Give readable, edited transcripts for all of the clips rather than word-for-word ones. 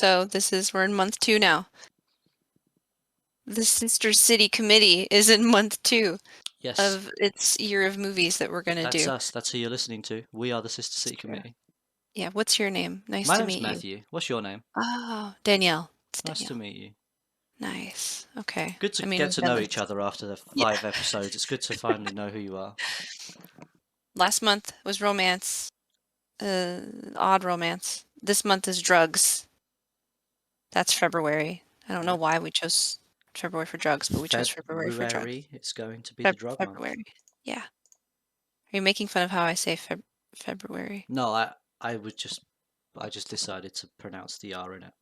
So we're in month 2 now. The Sister City Committee is in month 2 Yes, of its year of movies that we're gonna that's do. us. That's who you're listening to. We are the Sister City Yeah. Committee. Yeah, what's your name? Nice My to name's meet you. Matthew. What's your name? Oh, Danielle. It's Nice to Danielle. meet you. Nice. Okay. Good to I mean, get we've to met know like each other after the yeah. 5 episodes. It's good to finally know who you are. Last month was romance, odd romance. This month is drugs. That's February. I don't know Yep. why we chose February for drugs, but we chose February for drugs. February, it's going to be the drug month. February. Yeah. Are you making fun of how I say February? No, I just decided to pronounce the R in it.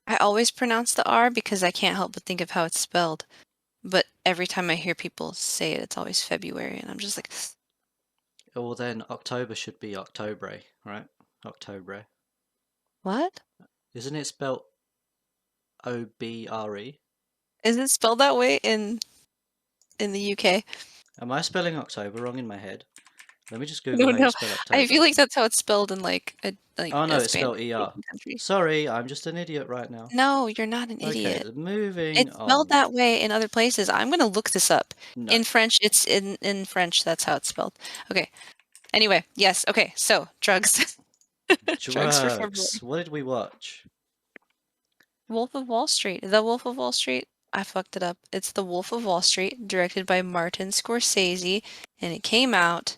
I always pronounce the R because I can't help but think of how it's spelled. But every time I hear people say it, it's always February, and I'm just like, Well, then October should be Octobre, right? Octobre. what? Isn't it spelled Obre? Is it spelled that way in the UK? Am I spelling October wrong in my head? Let me just Google No, how you no. spell I feel October. like that's how it's spelled in like Oh a no, it's Spanish spelled ER. speaking country. Sorry, I'm just an idiot right now. No, you're not an Okay, idiot. moving It's spelled on. that way in other places. I'm gonna look this up. No. In French, it's in French, that's how it's spelled. Okay. Anyway, yes. Okay. So, drugs. Drugs for Drugs. February. What did we watch? Wolf of Wall Street. The Wolf of Wall Street. I fucked it up. It's The Wolf of Wall Street, directed by Martin Scorsese, and it came out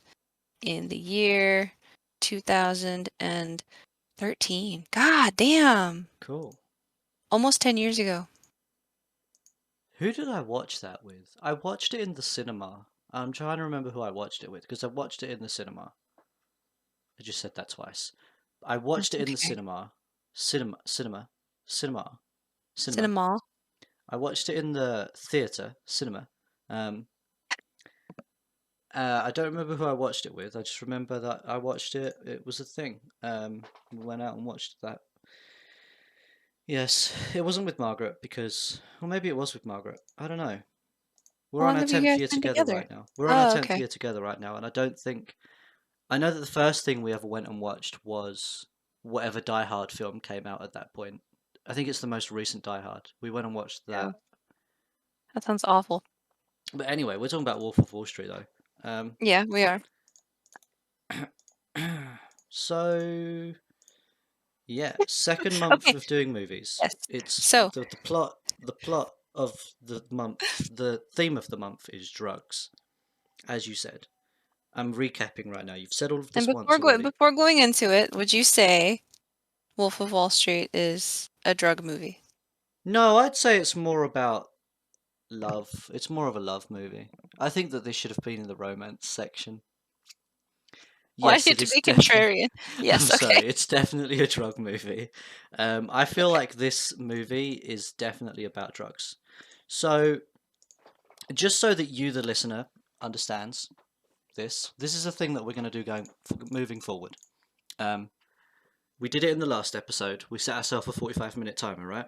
in the year 2013. God damn. Cool. Almost 10 years ago. Who did I watch that with? I watched it in the cinema. I'm trying to remember who I watched it with because I watched it in the cinema. I just said that twice. I watched That's it in the okay. cinema. Cinema. Cinema. Cinema. I watched it in the theatre, cinema. Um, I don't remember who I watched it with. I just remember that I watched it. It was a thing. We went out and watched that. Yes, it wasn't with Margaret because, or maybe it was with Margaret. I don't know. We're How on long our have you 10th guys year been together together? right now. We're on our Oh, 10th okay. year together right now, and I don't think. I know that the first thing we ever went and watched was whatever Die Hard film came out at that point. I think it's the most recent Die Hard. We went and watched Yeah. that. That sounds awful. But anyway, we're talking about Wolf of Wall Street though. Um, Yeah, we are. so yeah, second month Okay. of doing movies. Yes. It's So, the plot of the month, the theme of the month is drugs, as you said. I'm recapping right now. You've said all of and this once already. before going into it, would you say Wolf of Wall Street is a drug movie? No, I'd say it's more about love. It's more of a love movie. I think that this should have been in the romance section. Why Yes, it to is be definitely. contrarian? I'm Yes, okay. sorry, it's definitely a drug movie. I feel Okay. like this movie is definitely about drugs. So, just so that you, the listener, understands this is a thing that we're going to do moving forward. Um, we did it in the last episode. We set ourselves a 45-minute timer, right?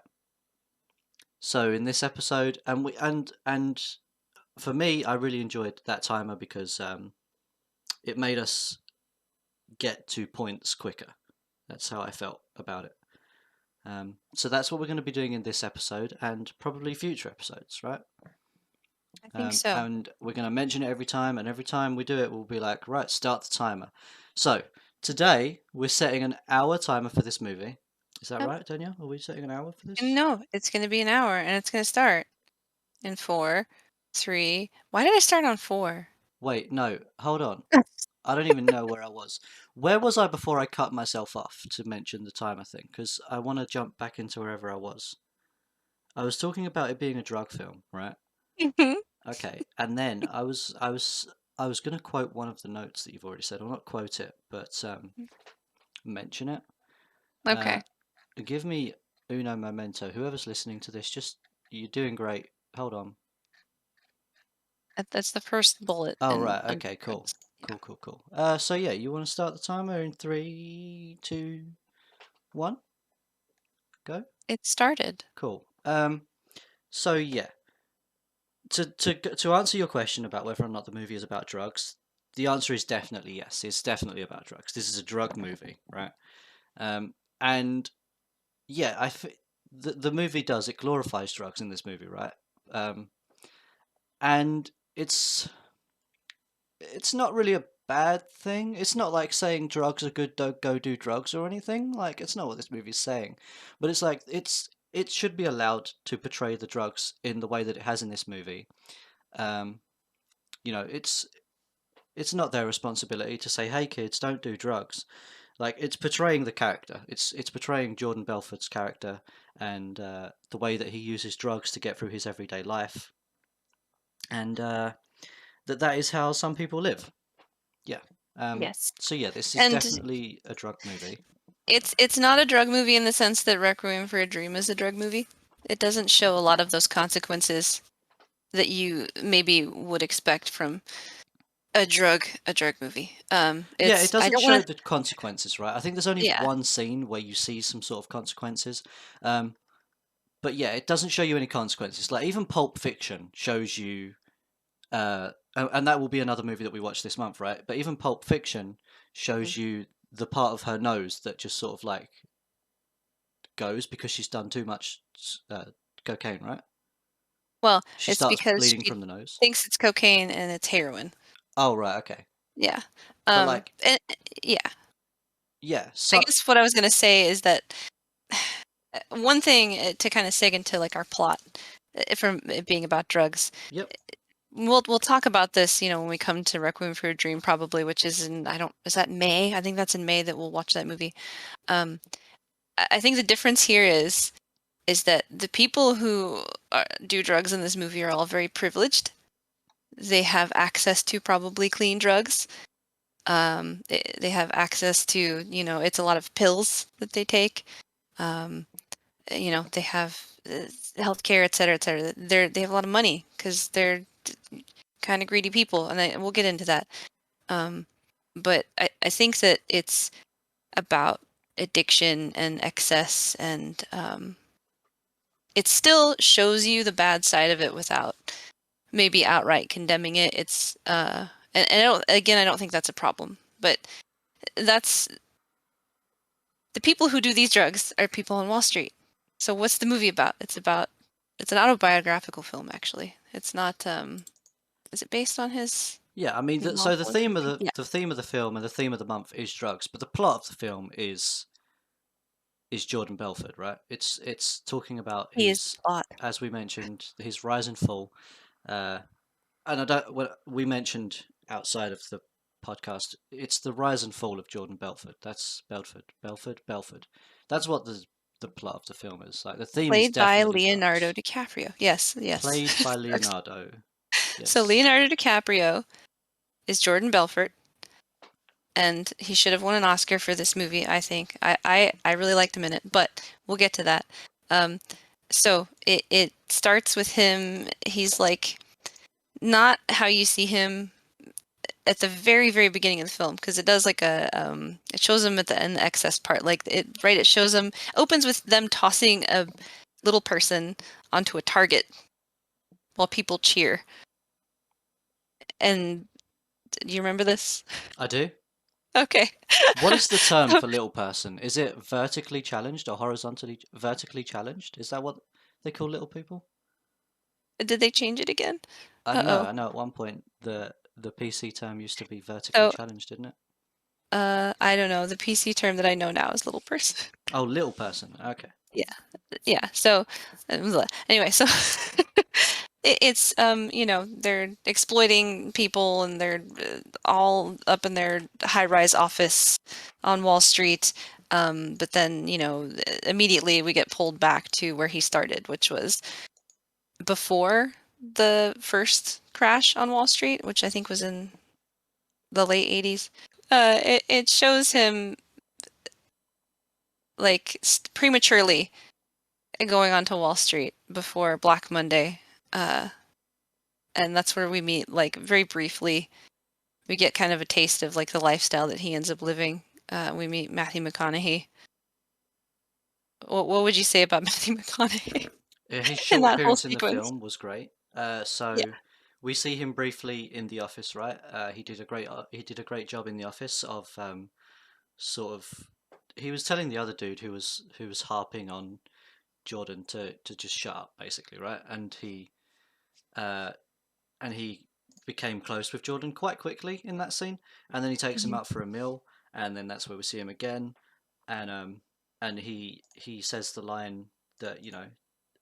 So in this episode, and for me, I really enjoyed that timer because it made us get to points quicker. That's how I felt about it. So that's what we're going to be doing in this episode and probably future episodes, right? I think so. And we're going to mention it every time, and every time we do it, we'll be like, right, start the timer. So today we're setting an hour timer for this movie. Is that Yep. right, Danielle? Are we setting an hour for And this? no, it's going to be an hour and it's going to start in 4, 3. Why did I start on 4? Wait, no, hold on. I don't even know where I was. Where was I before I cut myself off to mention the timer thing? Because I want to jump back into wherever I was. I was talking about it being a drug film, right? Mhm. Okay, and then I was going to quote one of the notes that you've already said, or not quote it, but mention it. Uh, Okay. give me uno momento. Whoever's listening to this, just you're doing great. Hold on. That's the first bullet Oh in right, under okay, cool, drugs. Yeah. cool. So yeah, you want to start the timer in three, two, one, go. It started. Cool. So yeah, to answer your question about whether or not the movie is about drugs, the answer is definitely yes. It's definitely about drugs. This is a drug movie, right? And yeah, the movie does, it glorifies drugs in this movie, right? Um, and it's not really a bad thing. It's not like saying drugs are good, don't go do drugs or anything. Like it's not what this movie's saying. But it's like it should be allowed to portray the drugs in the way that it has in this movie. Um, you know, it's not their responsibility to say, "Hey kids, don't do drugs." Like it's portraying the character. It's portraying Jordan Belfort's character and the way that he uses drugs to get through his everyday life, and that is how some people live. Yeah. Yes. So yeah, this is And definitely a drug movie. it's not a drug movie in the sense that Requiem for a Dream is a drug movie. It doesn't show a lot of those consequences that you maybe would expect from a drug movie. Yeah, it It's I doesn't don't show want to. the consequences, right? I think there's only Yeah. one scene where you see some sort of consequences. Um, but yeah, it doesn't show you any consequences. Like even Pulp Fiction shows you, and that will be another movie that we watch this month, right? But even Pulp Fiction Mm. shows you the part of her nose that just sort of like goes because she's done too much uh, cocaine, right? Well, She it's starts because bleeding she from the nose. thinks it's cocaine and it's heroin. Oh, right, okay. Yeah. But like, And, yeah. yeah, I so guess what I was gonna say is that one thing to kind of seg into like our plot from it being about drugs. yep. We'll talk about this, when we come to Requiem for a Dream, probably, which is in I don't is that May? I think that's in May that we'll watch that movie. Um, I think the difference here is that the people who do drugs in this movie are all very privileged. They have access to probably clean drugs. They have access to, it's a lot of pills that they take. Um, they have healthcare, et cetera, et cetera. They have a lot of money because they're kind of greedy people, and we'll get into that. Um, but I think that it's about addiction and excess, and it still shows you the bad side of it without maybe outright condemning it. It's and I don't think that's a problem, but that's the people who do these drugs are people on Wall Street. So what's the movie about? It's an autobiographical film, actually. It's not. Is it based on his Yeah, I mean, so the novel or theme of something? Yeah, the theme of the film and the theme of the month is drugs, but the plot of the film is Jordan Belfort, right? It's talking about he is the his, plot. as we mentioned, his rise and fall. Uh, and I don't what we mentioned outside of the podcast. It's the rise and fall of Jordan Belfort. That's Belfort. That's what the plot of the film is. Like the theme is Played by definitely Leonardo drugs. DiCaprio. Yes, yes. Played by Leonardo. So Yes. Leonardo DiCaprio is Jordan Belfort, and he should have won an Oscar for this movie, I think. I really liked him in it, but we'll get to that. Um, so it starts with him. He's like not how you see him at the very very beginning of the film, because it does like it shows him at the end, the excess part, like it shows him, opens with them tossing a little person onto a target while people cheer. And do you remember this? I do. Okay. What is the term So for little person? Is it vertically challenged or horizontally vertically challenged? Is that what they call little people? did they change it again? I don't know. Uh-oh. I know at one point the PC term used to be vertically So challenged, didn't it? I don't know. The PC term that I know now is little person. Oh, little person. Okay. Yeah. Yeah. So anyway, so it's they're exploiting people, and they're all up in their high-rise office on Wall Street. But then, immediately we get pulled back to where he started, which was before the first crash on Wall Street, which I think was in the late 80s. It shows him like prematurely going onto Wall Street before Black Monday. Uh, and that's where we meet, like, very briefly. We get kind of a taste of like the lifestyle that he ends up living. We meet Matthew McConaughey. What would you say about Matthew McConaughey His in short that whole appearance in the sequence? film was great. Yeah. So we see him briefly in The Office, right? He did a great job in The Office of sort of he was telling the other dude who was harping on Jordan to just shut up, basically, right? Uh and he became close with Jordan quite quickly in that scene, and then he takes him Mhm. out for a meal, and then that's where we see him again, and he says the line that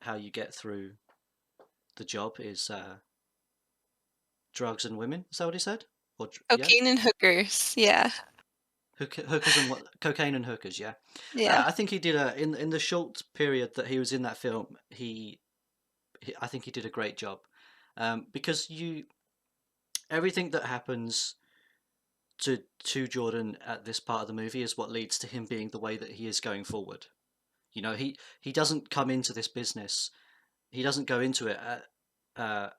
how you get through the job is drugs and women. Is that what he said? Or yeah, Cocaine and hookers. Yeah. hookers and what? Cocaine and hookers. Yeah, Yeah. I think he did a in the short period that he was in that film. I think he did a great job, because you everything that happens to Jordan at this part of the movie is what leads to him being the way that he is going forward. He doesn't come into this business. He doesn't go into it at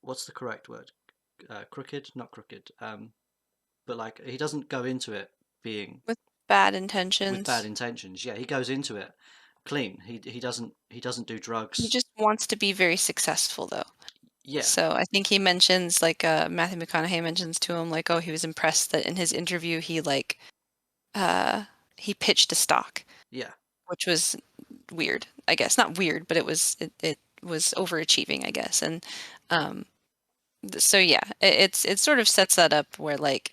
what's the correct word? Crooked, not crooked. But like he doesn't go into it being With bad with bad intentions. intentions. Yeah, he goes into it clean. He doesn't do He drugs. just wants to be very successful, though. Yeah, So I think he mentions, like, Matthew McConaughey mentions to him, like, oh, he was impressed that in his interview uh, he pitched a stock, yeah. which was weird, I guess. Not weird, but it was overachieving, I guess. And um, so yeah, it sort of sets that up where, like,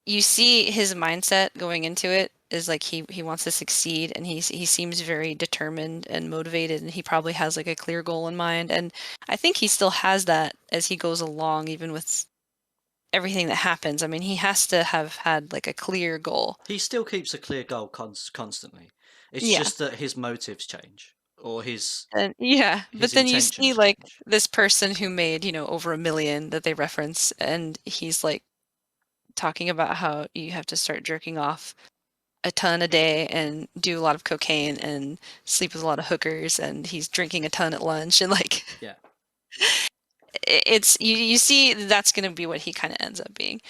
you see his mindset going into it is like he wants to succeed, and he seems very determined and motivated, and he probably has like a clear goal in mind, and I think he still has that as he goes along, even with everything that happens. I mean, he has to have had like a clear goal. He still keeps a clear goal constantly. It's Yeah. just that his motives change or And yeah, his but then you see intentions like change. this person who made, over 1 million that they reference, and he's like talking about how you have to start jerking off a ton a day and do a lot of cocaine and sleep with a lot of hookers, and he's drinking a ton at lunch, and like Yeah, it's you see that's going to be what he kind of ends up being.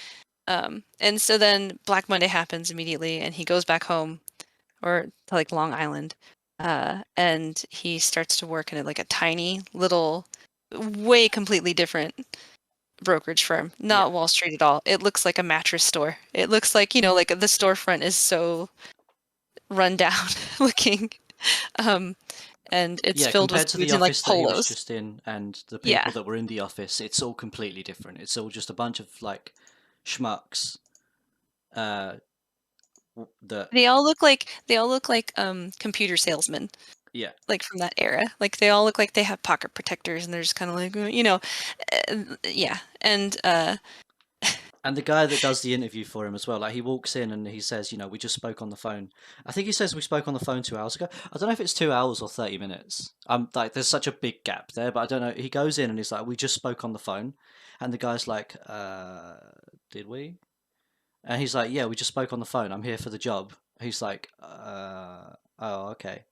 And so then Black Monday happens immediately, and he goes back home, or to like Long Island, and he starts to work in like a tiny little, way completely different brokerage firm. yeah. Not Wall Street at all. It looks like a mattress store. It looks like, like the storefront is so run down looking. Um, and it's Yeah, filled with compared to the dudes in like office that he was polos. just in and the people Yeah. that were in the office, it's all completely different. It's all just a bunch of like schmucks uh that They all look like computer salesmen, yeah. like from that era. Like they all look like they have pocket protectors, and they're just kind of like, yeah. And And the guy that does the interview for him as well, like he walks in and he says, we just spoke on the phone. I think he says we spoke on the phone 2 hours ago. I don't know if it's 2 hours or 30 minutes. Like there's such a big gap there, but I don't know. He goes in and he's like, we just spoke on the phone. And the guy's like, did we? And he's like, yeah, we just spoke on the phone. I'm here for the job. He's like, oh, okay.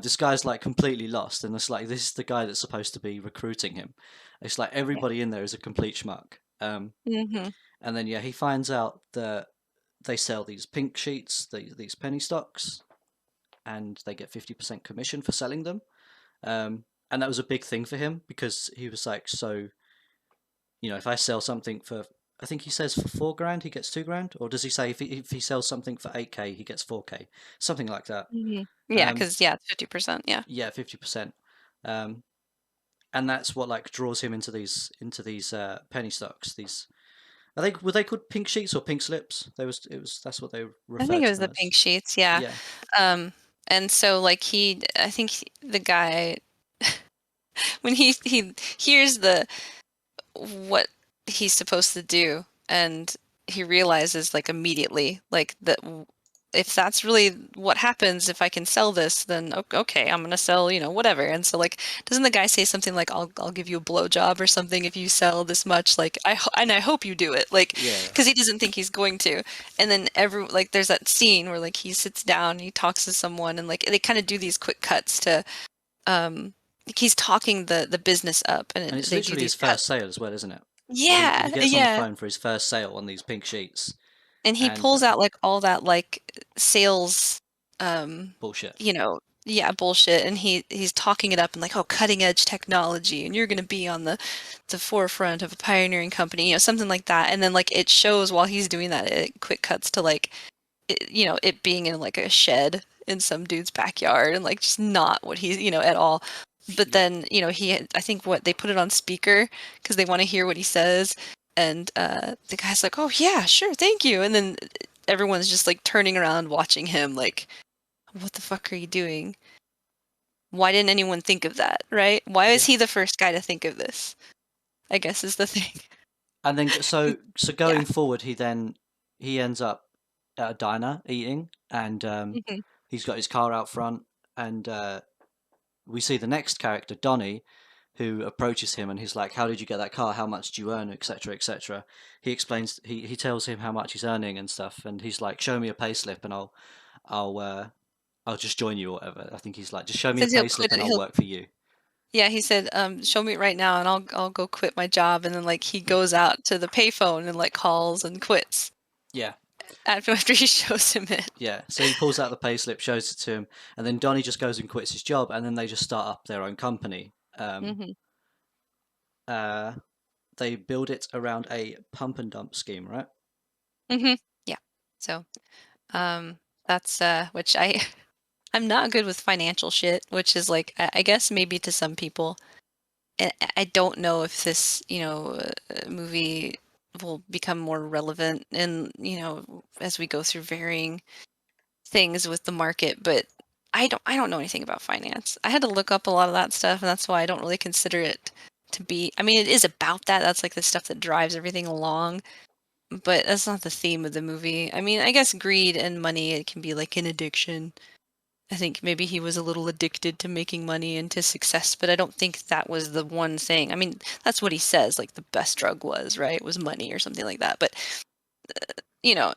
This guy's like completely lost, and it's like this is the guy that's supposed to be recruiting him. It's like yeah. everybody in there is a complete schmuck. Hmm. And then yeah, he finds out that they sell these pink sheets, these penny stocks, and they get 50% commission for selling them. And that was a big thing for him because he was like, so if I sell something for, I think he says for 4 grand, he gets 2 grand, or does he say if he sells something for 8K, he gets 4K, something like that. Hmm. Yeah, Um, because yeah, it's 50%. Yeah. yeah, 50%. Um, and that's what like draws him into these penny stocks. These were they called pink sheets or pink slips? That's what they I think referred it to was them the as. pink sheets. Yeah. Yeah, Um, and so like I think the guy, when he hears what he's supposed to do, and he realizes like immediately like that, if that's really what happens, if I can sell this, then okay, I'm gonna sell, whatever. And so like, doesn't the guy say something like, I'll give you a blowjob or something if you sell this much? Like, and I hope you do it, like, yeah. because he doesn't think he's going to. And then like there's that scene where like he sits down and he talks to someone, and like they kind of do these quick cuts to um like he's talking the business up, and And it's they do literally his these cuts. first sale as well, isn't it? He Yeah, gets on the yeah. phone for his first sale on these pink sheets, And he and pulls out like all that like sales, um, bullshit. yeah, bullshit, and he's talking it up and like, oh, cutting edge technology, and you're gonna be on the forefront of a pioneering company, something like that. And then like it shows while he's doing that, it quick cuts to like it being in like a shed in some dude's backyard and like just not what he's, at all. But Yeah. then, I think what they put it on speaker because they want to hear what he says. And the guy's like, "Oh yeah, sure, thank you." And then everyone's just like turning around watching him like, "What the fuck are you doing? Why didn't anyone think of that, right? Why is Yeah. he the first guy to think of this?" I guess is the thing. And then so Yeah. going forward, he ends up at a diner eating, and Hmm. he's got his car out front, and we see the next character, Donnie, who approaches him and he's like, "How did you get that car? How much do you earn, etc., etc." He explains, he tells him how much he's earning and stuff, and he's like, "Show me a payslip and I'll I'll just join you or whatever." I think he's like, "Just show me a Says he'll quit payslip it. and I'll He'll work for you." Yeah, he said, "Show me it right now, and I'll go quit my job." And then like he goes out to the payphone and like calls and quits Yeah, after he shows him it. yeah. So he pulls out the payslip, shows it to him, and then Donnie just goes and quits his job, and then they just start up their own company. Hmm. Uh, they build it around a pump and dump scheme, right? Hmm. Yeah. So um, that's which I'm not good with financial shit, which is like I guess maybe to some people. I don't know if this movie will become more relevant in as we go through varying things with the market, but I don't know anything about finance. I had to look up a lot of that stuff, and that's why I don't really consider it to be. I mean, it is about that. That's like the stuff that drives everything along, but that's not the theme of the movie. I mean, I guess greed and money, it can be like an addiction. I think maybe he was a little addicted to making money and to success, but I don't think that was the one thing. I mean, that's what he says, like the best drug was, right? Was money or something like that. But, you know,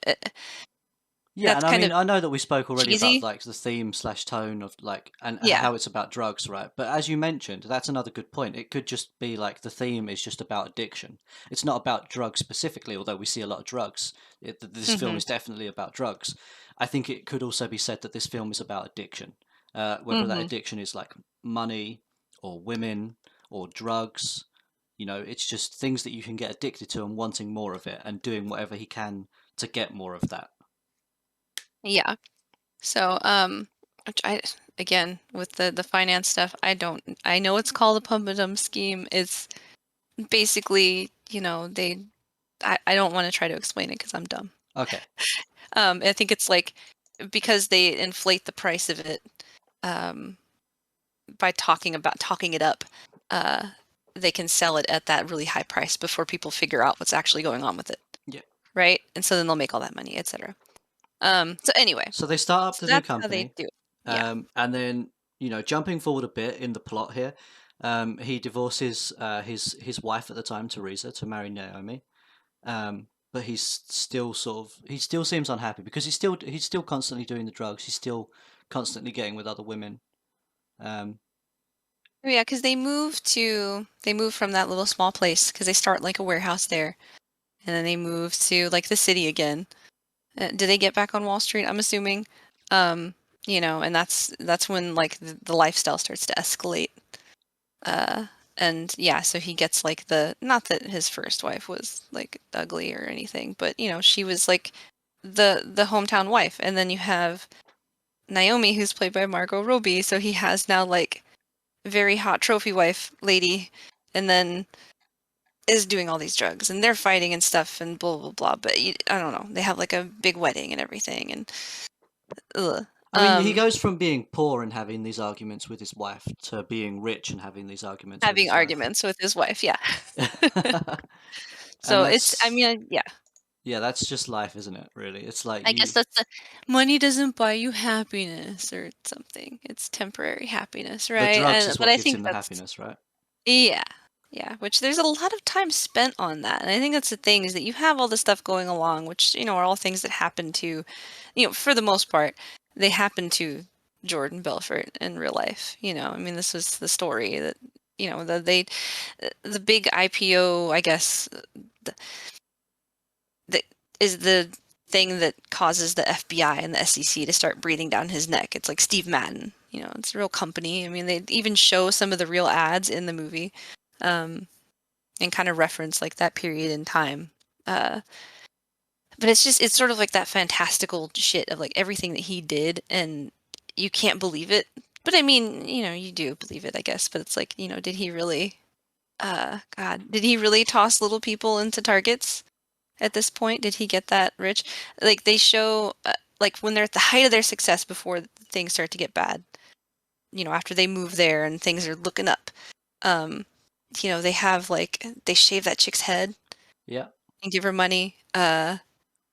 Yeah, that's and I kind mean, of I know that we spoke already about cheesy. like the theme slash tone of like and Yeah. how it's about drugs, right? But as you mentioned, that's another good point. It could just be like the theme is just about addiction. It's not about drugs specifically, although we see a lot of drugs. This film Hmm. is definitely about drugs. I think it could also be said that this film is about addiction, whether that Hmm. addiction is like money or women or drugs. You know, it's just things that you can get addicted to and wanting more of it and doing whatever he can to get more of that. Yeah. So, which I again with the finance stuff, I know it's called a pump and dump scheme. It's basically, I don't want to try to explain it because I'm dumb. Okay. I think it's like because they inflate the price of it, um, by talking it up, uh, they can sell it at that really high price before people figure out what's actually going on with it, Yeah. right? And so then they'll make all that money, etc. So anyway, So they start up so the new that's how they company, do it. Yeah. and then jumping forward a bit in the plot here, he divorces his wife at the time, Teresa, to marry Naomi. But he's still he still seems unhappy because he's still constantly doing the drugs. He's still constantly getting with other women. Um, Oh, yeah, because they move from that little small place because they start like a warehouse there, and then they move to like the city again. Do they get back on Wall Street? I'm assuming. Um, and that's when like the lifestyle starts to escalate. Uh, and yeah, so he gets like not that his first wife was like ugly or anything, but she was like the hometown wife. And then you have Naomi, who's played by Margot Robbie, so he has now like very hot trophy wife lady, and then is doing all these drugs, and they're fighting and stuff, and blah blah blah. But I don't know. They have like a big wedding and everything, and ugh. I mean, he goes from being poor and having these arguments with his wife to being rich and having these arguments with Having his wife. arguments with his wife. Yeah. And So I mean, yeah. yeah, that's just life, isn't it? Really, it's like I guess you that's the money doesn't buy you happiness or something. It's temporary happiness, the right? drugs And is but what I gives think him the that's happiness, right? yeah. Yeah, which there's a lot of time spent on that. And I think that's the thing is that you have all this stuff going along, which, are all things that happen to, for the most part, they happen to Jordan Belfort in real life. I mean, this was the story that, the big IPO, I guess, th- that is the thing that causes the FBI and the SEC to start breathing down his neck. It's like Steve Madden. It's a real company. I mean, they even show some of the real ads in the movie, um, and kind of reference like that period in time. Uh, But it's sort of like that fantastical shit of like everything that he did, and you can't believe it. But I mean, you do believe it, I guess. But it's like, did he really? God, did he really toss little people into targets at this point? Did he get that rich? Like they show, like when they're at the height of their success before things start to get bad. After they move there and things are looking up. Um, they have like they shave that chick's head Yeah, and give her money.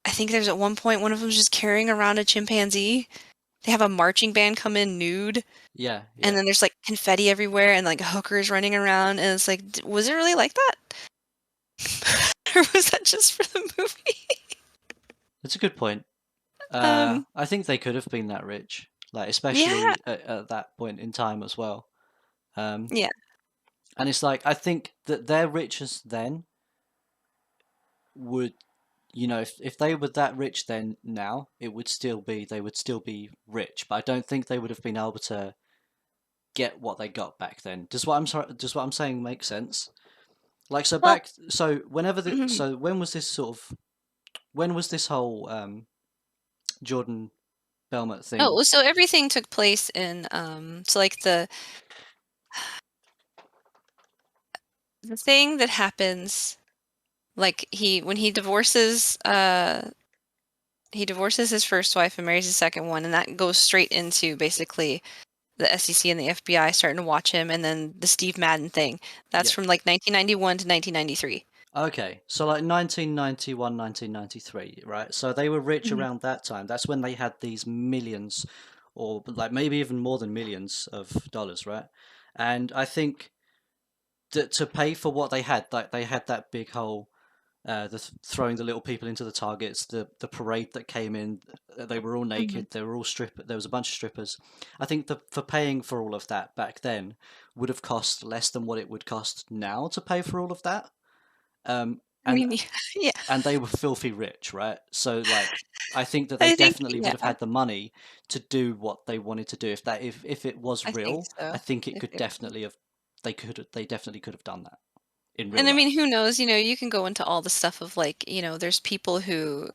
I think there's at one point one of them's just carrying around a chimpanzee. They have a marching band come in nude, yeah, and yeah. then there's like confetti everywhere and like hookers running around, and it's like, was it really like that? Or was that just for the movie? It's a good point. Um, I think they could have been that rich, like yeah, especially at that point in time as well. Um, yeah. and it's like I think that their riches then would, if they were that rich then now, it would still be they would still be rich. But I don't think they would have been able to get what they got back then. Does what I'm saying make sense? Like Well, so whenever mhm. so when was this whole Jordan Belmont thing? Oh, so everything took place in so like the thing that happens, like he divorces his first wife and marries his second one, and that goes straight into basically the SEC and the FBI starting to watch him, and then the Steve Madden thing. That's Yeah. from like 1991 to 1993. Okay, so like 1991, 1993, right? So they were rich Mhm. around that time. That's when they had these millions, or like maybe even more than millions of dollars, right? And I think that to pay for what they had, like they had that big whole, throwing the little people into the targets, the parade that came in, they were all Mhm. naked, they were all there was a bunch of strippers. I think for paying for all of that back then would have cost less than what it would cost now to pay for all of that. Um, I and mean, yeah, they were filthy rich, right? So like I think that they I think, definitely would yeah, have had the money to do what they wanted to do. If it was I think real, I so. think it If could it definitely have they definitely could have done that in real And I mean, life. who knows? You can go into all the stuff of like, there's people who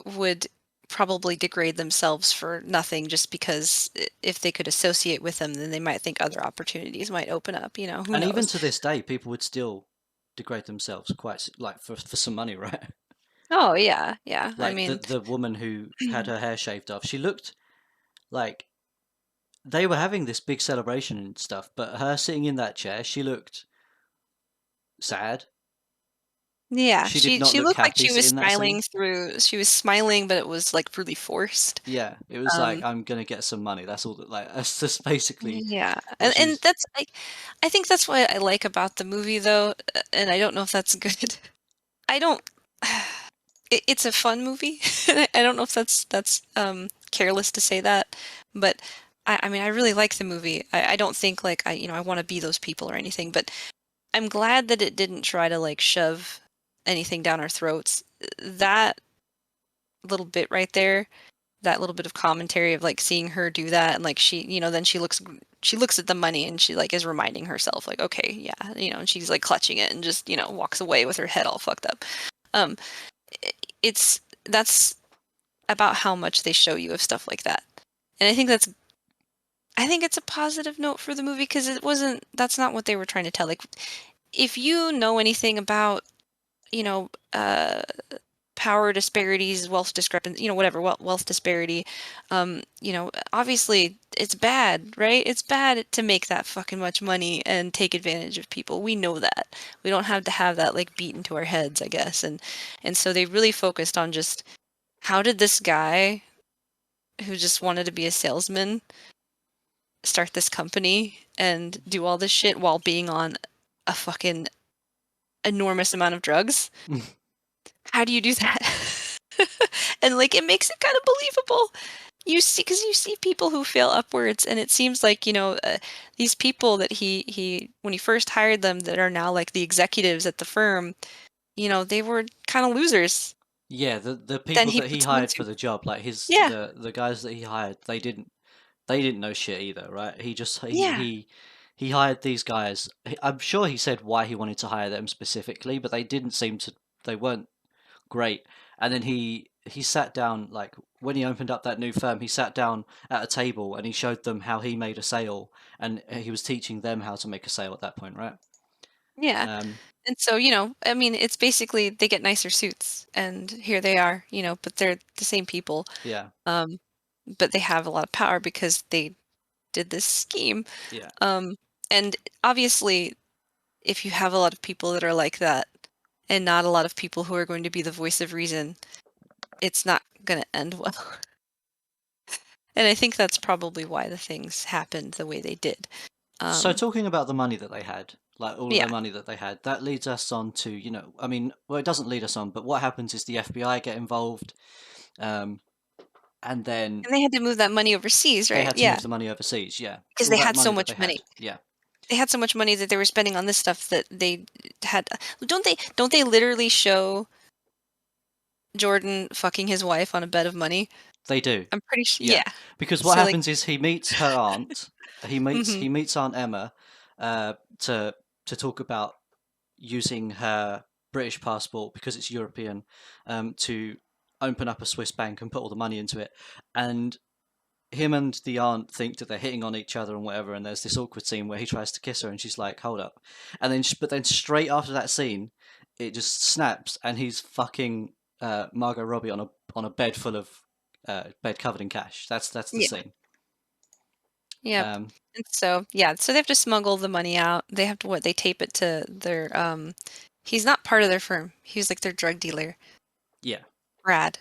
would probably degrade themselves for nothing just because if they could associate with them, then they might think other opportunities might open up. Who And even knows? to this day, people would still degrade themselves quite like for some money, right? Oh, yeah, yeah. I Like mean, the woman who had her hair shaved off, she looked like they were having this big celebration and stuff, but her sitting in that chair, she looked sad. yeah, She did not she look looked like happy she was in that scene. she was smiling, but it was like really forced. Yeah, it was like Um, I'm gonna get some money. That's all that like that's just basically yeah, what she and was. that's like, I think that's what I like about the movie though, and I don't know if that's good. I don't. It's a fun movie. I don't know if that's careless to say that, but I mean I really like the movie. I don't think like I want to be those people or anything, but I'm glad that it didn't try to like shove anything down our throats. That little bit right there, that little bit of commentary of like seeing her do that and like then she looks at the money and she like is reminding herself like, okay, yeah, and she's like clutching it and just walks away with her head all fucked up. Um, it's that's about how much they show you of stuff like that. And I think it's a positive note for the movie because that's not what they were trying to tell. Like if you know anything about, you know, uh power disparities, wealth discrepancy, whatever, wealth disparity, obviously it's bad, right? It's bad to make that fucking much money and take advantage of people. We know that. We don't have to have that like beat into our heads, I guess. And so they really focused on just how did this guy who just wanted to be a salesman start this company and do all this shit while being on a fucking enormous amount of drugs? How do you do that? And like it makes it kind of believable. You see, because you see people who fail upwards, and it seems like these people that he when he first hired them that are now like the executives at the firm, they were kind of losers. Yeah, the Then people he that he puts them hired for into, the job, like his yeah, the guys that he hired, they didn't know shit either, right? He just yeah, he hired these guys. I'm sure he said why he wanted to hire them specifically, but they didn't seem to they weren't great. And then he sat down, like when he opened up that new firm, he sat down at a table and he showed them how he made a sale, and he was teaching them how to make a sale at that point, right? Yeah. Um, And so, I mean, it's basically they get nicer suits and here they are, but they're the same people. yeah, Um, but they have a lot of power because they did this scheme. yeah. Um, and obviously, if you have a lot of people that are like that and not a lot of people who are going to be the voice of reason, it's not going to end well. And I think that's probably why the things happened the way they did. So Um, talking about the money that they had, like all of yeah. the money that they had, that leads us on to, I mean, well, it doesn't lead us on, but what happens is the FBI get involved, um, and then And they had to move that money overseas, they right? had to Yeah. move the money overseas. Yeah, Because all they that had so money that much they money. had. Yeah, They had so much money that they were spending on this stuff that they had. Don't they literally show Jordan fucking his wife on a bed of money? they do. I'm pretty sure. Yeah, Yeah. because what So like, happens is he meets her aunt. He meets hmm he meets Aunt Emma, to talk about using her British passport because it's European, to open up a Swiss bank and put all the money into it. And him and the aunt think that they're hitting on each other and whatever. And there's this awkward scene where he tries to kiss her, and she's like, "Hold up!" And then, but then straight after that scene, it just snaps, and he's fucking Margot Robbie on a bed full of bed covered in cash. That's the yeah, scene. yep. Um, And so yeah, so they have to smuggle the money out. They have to what? They tape it to their. He's not part of their firm. He was like their drug dealer, yeah, Brad.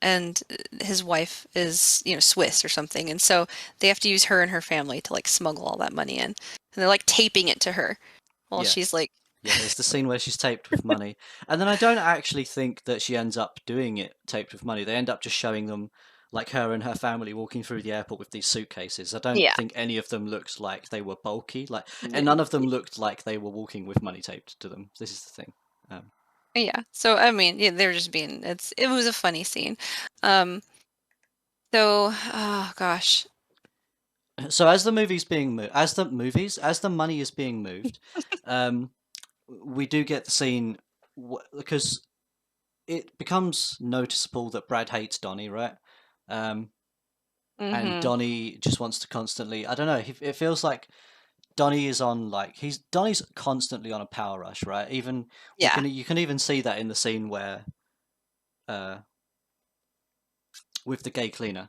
And his wife is Swiss or something, and so they have to use her and her family to like smuggle all that money in, and they're like taping it to her while yeah. she's like, Yeah, there's the scene where she's taped with money. And then I don't actually think that she ends up doing it taped with money. They end up just showing them, like, her and her family walking through the airport with these suitcases. I don't yeah, think any of them looked like they were bulky, and yeah. none of them looked like they were walking with money taped to them. This is the thing. Um, Yeah. So I mean, yeah, they're just being it was a funny scene. Um so oh gosh. so as the movie's being moved, as the money is being moved, um, we do get the scene because it becomes noticeable that Brad hates Donnie, right? Um, and Mhm. Donnie just wants to constantly. I don't know. It feels like Donnie is on like Donnie's constantly on a power rush, right? Even Yeah. you can even see that in the scene where uh, with the gay cleaner.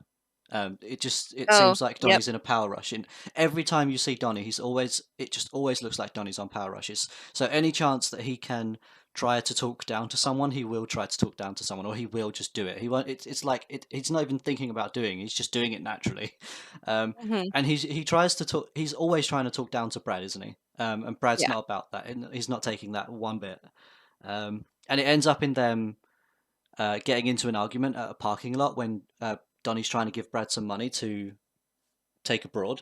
It Oh, seems like yep. Donnie's in a power rush, and every time you see Donnie, it just always looks like Donnie's on power rushes. So any chance that he can try to talk down to someone, he will try to talk down to someone, or he will just do it. He won't. It's like he's not even thinking about doing. He's just doing it naturally. Um, Mhm. and he tries to talk. He's always trying to talk down to Brad, isn't he? And Brad's Yeah. not about that. And he's not taking that one bit. And it ends up in them getting into an argument at a parking lot when Donnie's trying to give Brad some money to take abroad.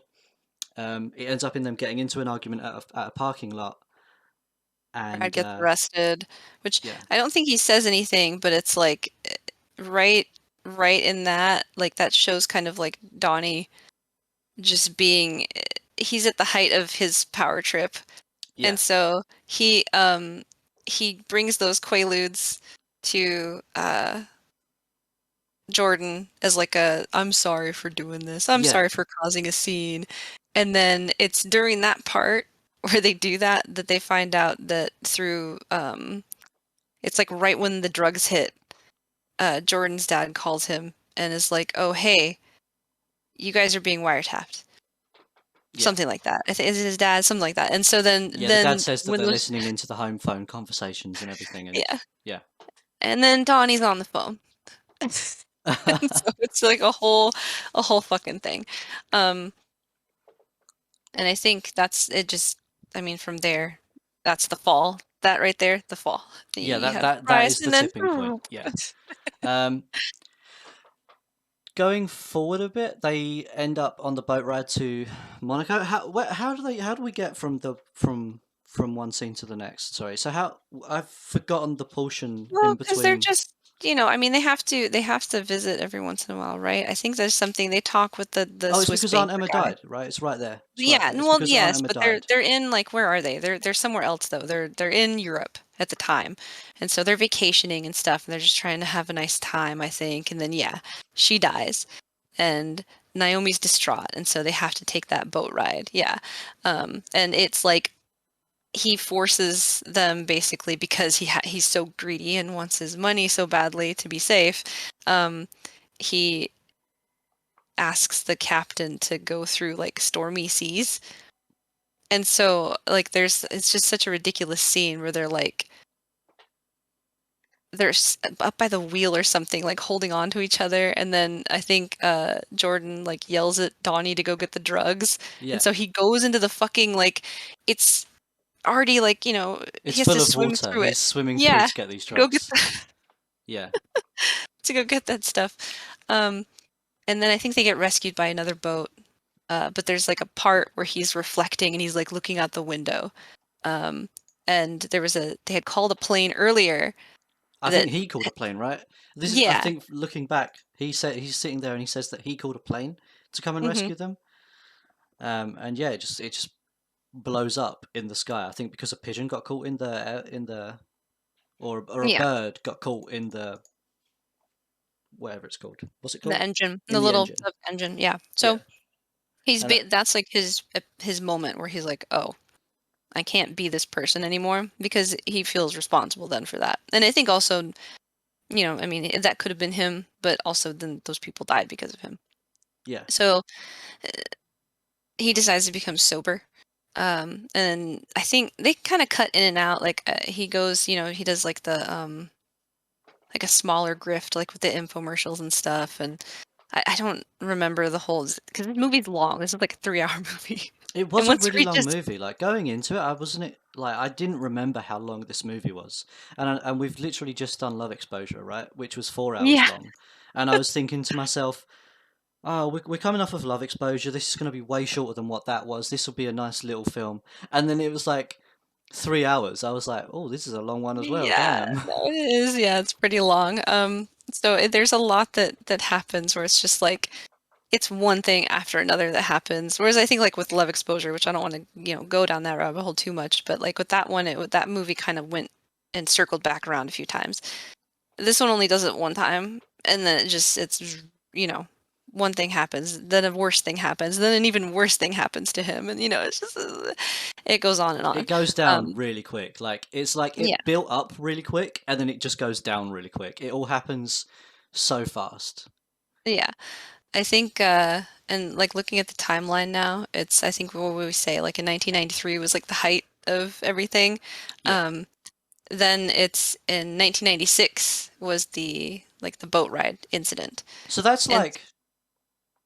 It ends up in them getting into an argument at a parking lot, Brad and gets arrested, which yeah, I don't think he says anything, but it's like right right in that like that shows kind of like Donnie just being he's at the height of his power trip. yeah, And so he brings those quaaludes to Jordan as like a I'm sorry for doing this. I'm yeah, sorry for causing a scene. And then it's during that part where they do that that they find out that through it's like right when the drugs hit, Jordan's dad calls him and is like, "Oh, hey, you guys are being wiretapped." yeah, Something like that. I think is it his dad, something like that. And so then yeah. The dad then says that when they're those listening into the home phone conversations and everything, and yeah. yeah, And then Donnie's on the phone. And so it's like a whole fucking thing. Um, and I think that's it just I mean from there, that's the fall. That right there, the fall. yeah. You That have that that rise is the and then tipping point. Yeah. Um, Going forward a bit, they end up on the boat ride to Monaco. How do we get from one scene to the next? Sorry. So how I've forgotten the portion well, in because they're between. just I mean, they have to visit every once in a while, right? I think there's something they talk with the Oh, it's Swiss because Aunt banker Emma guy. died, right? It's right there. It's right Yeah, there. It's well, because Aunt yes, Emma but they're died. they're in like where are they? They're somewhere else though. They're in Europe at the time. And so they're vacationing and stuff and they're just trying to have a nice time, I think. And then yeah, she dies and Naomi's distraught and so they have to take that boat ride. Yeah. And it's like he forces them basically because he's so greedy and wants his money so badly to be safe. Um he asks the captain to go through like stormy seas. And so like it's just such a ridiculous scene where they're up by the wheel or something like holding on to each other and then I think Jordan like yells at Donnie to go get the drugs and Yeah, so he goes into the fucking like it's already like it's he has full to of swim water. through it. He's swimming through Yeah, to get these to go get drugs. Yeah, to go get that stuff. um and then I think they get rescued by another boat. But there's like a part where he's reflecting and he's like looking out the window. Um, and they had called a plane earlier I think that, he called a plane, right? This is, I yeah, think, looking back, he said he's sitting there and he says that he called a plane to come and hmm rescue them. And yeah, it just blows up in the sky. I think because a pigeon got caught in the or a yeah, bird got caught in the whatever it's called. What's it the called? engine, In the the little engine. engine, yeah. Yeah, So and that's like his moment where he's like, oh, I can't be this person anymore because he feels responsible then for that. And I think also, I mean, that could have been him, but also then those people died because of him. yeah. So he decides to become sober. And I think they kind of cut in and out. Like he goes, he does like a smaller grift, like with the infomercials and stuff. And I don't remember the whole because the movie's long. This is like a 3 hour movie. It And was a once really we long just movie. Like going into it, I wasn't it like I didn't remember how long this movie was, and we've literally just done Love Exposure, right, which was 4 hours yeah long, and I was thinking to myself, oh, we're coming off of Love Exposure. This is going to be way shorter than what that was. This will be a nice little film, and then it was like 3 hours. I was like, oh, this is a long one as well. yeah Damn. no it is yeah it's pretty long. So there's a lot that happens where it's just like it's one thing after another that happens. Whereas I think like with Love Exposure, which I don't want to, go down that rabbit hole too much, but like with that one, that movie kind of went and circled back around a few times. This one only does it one time, and then you know, one thing happens, then a worse thing happens, then an even worse thing happens to him, and it's just it goes on and It on. goes down Um, really quick. Like it's like yeah, it built up really quick, and then it just goes down really quick. It all happens so fast. yeah. I think, and like looking at the timeline now, I think what we say, like in 1993 was like the height of everything. Yeah. Um, then it's in 1996 was like the boat ride incident. So that's And like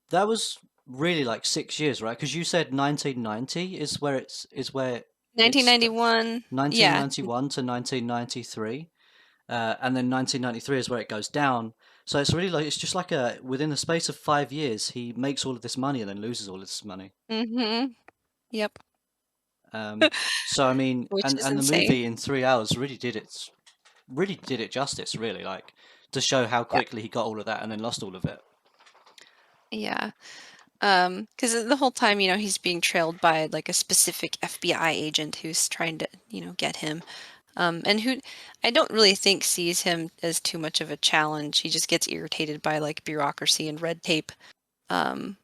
that was really like 6 years, right? Because you said 1990 is where it's 1991, yeah. 1991 to 1993, and then 1993 is where it goes down. So it's really like it's just like a within the space of 5 years, he makes all of this money and then loses all of this money. Mm-hmm. Yep. Um, so I mean, Which is and the insane. movie in 3 hours really did it justice, really, like to show how Yeah. quickly he got all of that and then lost all of it. Yeah. Because the whole time, he's being trailed by like a specific FBI agent who's trying to, get him. And who I don't really think sees him as too much of a challenge. He just gets irritated by like bureaucracy and red tape. Um,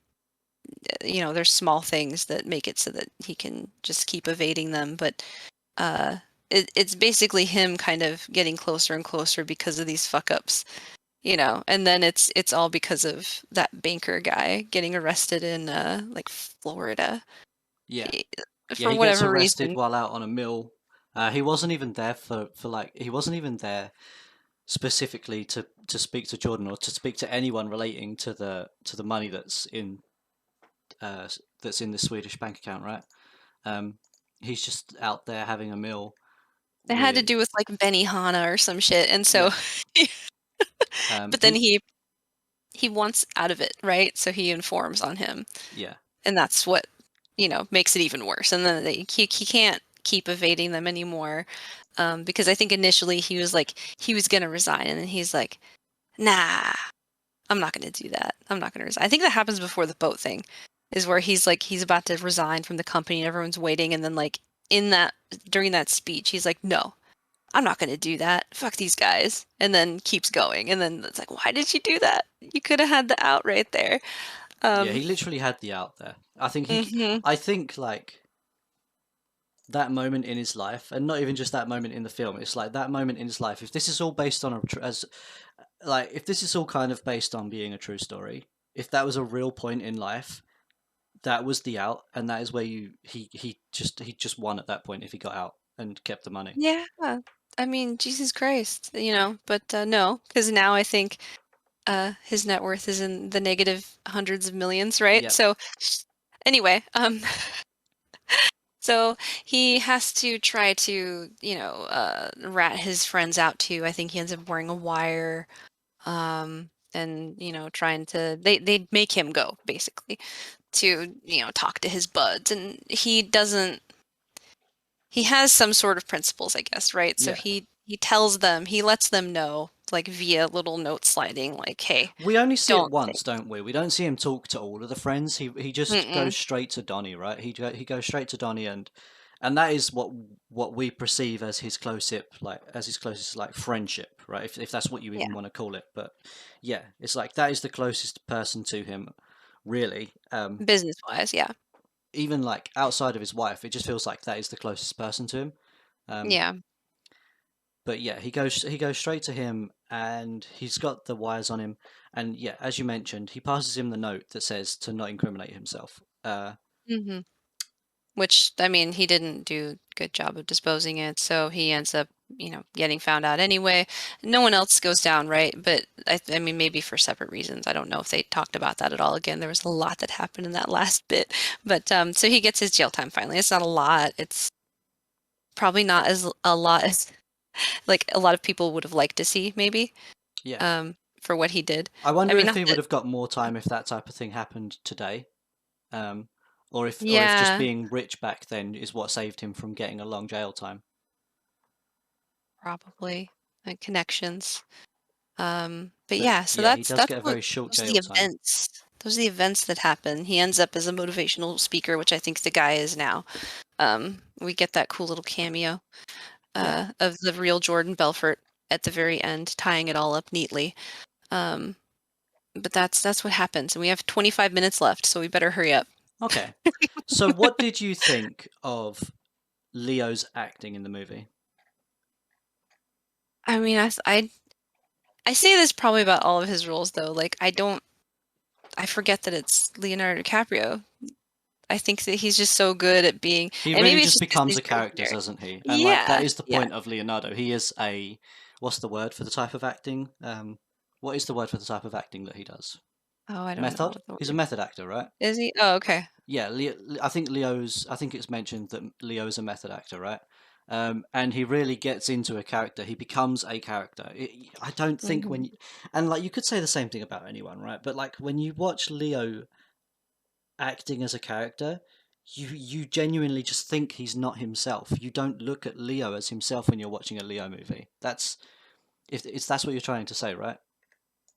there's small things that make it so that he can just keep evading them, but uh, it's basically him kind of getting closer and closer because of these fuck ups, and then it's all because of that banker guy getting arrested in like Florida Yeah. eh, Yeah, for he gets whatever arrested reason. while out on a mill. He wasn't even there for like he wasn't even there specifically to speak to Jordan or to speak to anyone relating to the money that's in the Swedish bank account, right? Um, he's just out there having a meal It had to with do with like Benihana or some shit, and so yeah. but then He he wants out of it, right? So he informs on him. yeah. And that's what, makes it even worse. And then he can't keep evading them anymore. Because I think initially he was like he was gonna resign, and then he's like, "Nah, I'm not gonna do that. I'm not gonna resign." I think that happens before the boat thing, is where he's like he's about to resign from the company, and everyone's waiting, and then like in that during that speech, he's like, "No, I'm not gonna do that. Fuck these guys," and then keeps going, and then it's like, "Why did you do that? You could have had the out right there." Yeah, Um, he literally had the out there. I think mhm. I think like that moment in his life, and not even just that moment in the film. It's like that moment in his life. If this is all based on as like if this is all kind of based on being a true story, if that was a real point in life, that was the out, and that is where he just won at that point if he got out and kept the money. Yeah. I mean, Jesus Christ, but no, because now I think his net worth is in the negative hundreds of millions, right? Yep. So anyway, so he has to try to, rat his friends out too. I think he ends up wearing a wire, and trying to they make him go basically to talk to his buds, and he has some sort of principles, I guess, right? So Yeah. he tells them, he lets them know, like via little note sliding, like, hey, We only see it don't think. once, don't we? We don't see him talk to all of the friends. He just Mm-mm. goes straight to Donnie, right? He goes straight to Donnie, and that is what we perceive as his closest like friendship, right? If that's what you Yeah, even want to call it. But yeah, it's like that is the closest person to him, really. business wise, yeah, Even like outside of his wife, it just feels like that is the closest person to him. Um, yeah. but yeah, he goes straight to him, and he's got the wires on him, and yeah, as you mentioned, he passes him the note that says to not incriminate himself. Hmm. Which, I mean, he didn't do a good job of disposing it, so he ends up, getting found out anyway. No one else goes down, right? But I mean, maybe for separate reasons. I don't know if they talked about that at all. Again, there was a lot that happened in that last bit, but so he gets his jail time finally. It's not a lot. It's probably not as a lot as like a lot of people would have liked to see, maybe, Yeah, for what he did. I I wonder mean, if not he would that, have got more time if that type of thing happened today, um, or if just yeah, being rich back then is what saved him from getting a long jail time. probably like connections. But But yeah, so yeah, he that's does that's get a what very short those are the jail time. events. Those are the events that happen. He ends up as a motivational speaker, which I think the guy is now. We get that cool little cameo Yeah. of the real Jordan Belfort at the very end, tying it all up neatly. Um, but that's what happens, and we have 25 minutes left, so we better hurry up. Okay. So, what did you think of Leo's acting in the movie? I mean, I say this probably about all of his roles though. Like I forget that it's Leonardo DiCaprio. I think that he's just so good at being, He and really maybe it's just just because becomes he's a very character, generic. doesn't he? And like that Yeah, is the yeah. point of Leonardo. He is a what's the word for the type of acting? What is the word for the type of acting that he does? Oh, I don't know Method? what the He's a word method actor, right? is. He? Oh, okay. Yeah, I think I think it's mentioned that Leo is a method actor, right? And he really gets into a character. He becomes a character. I don't think Hmm. and like you could say the same thing about anyone, right? But like when you watch Leo acting as a character, you genuinely just think he's not himself. You don't look at Leo as himself when you're watching a Leo movie. That's if it's that's what you're trying to say, right?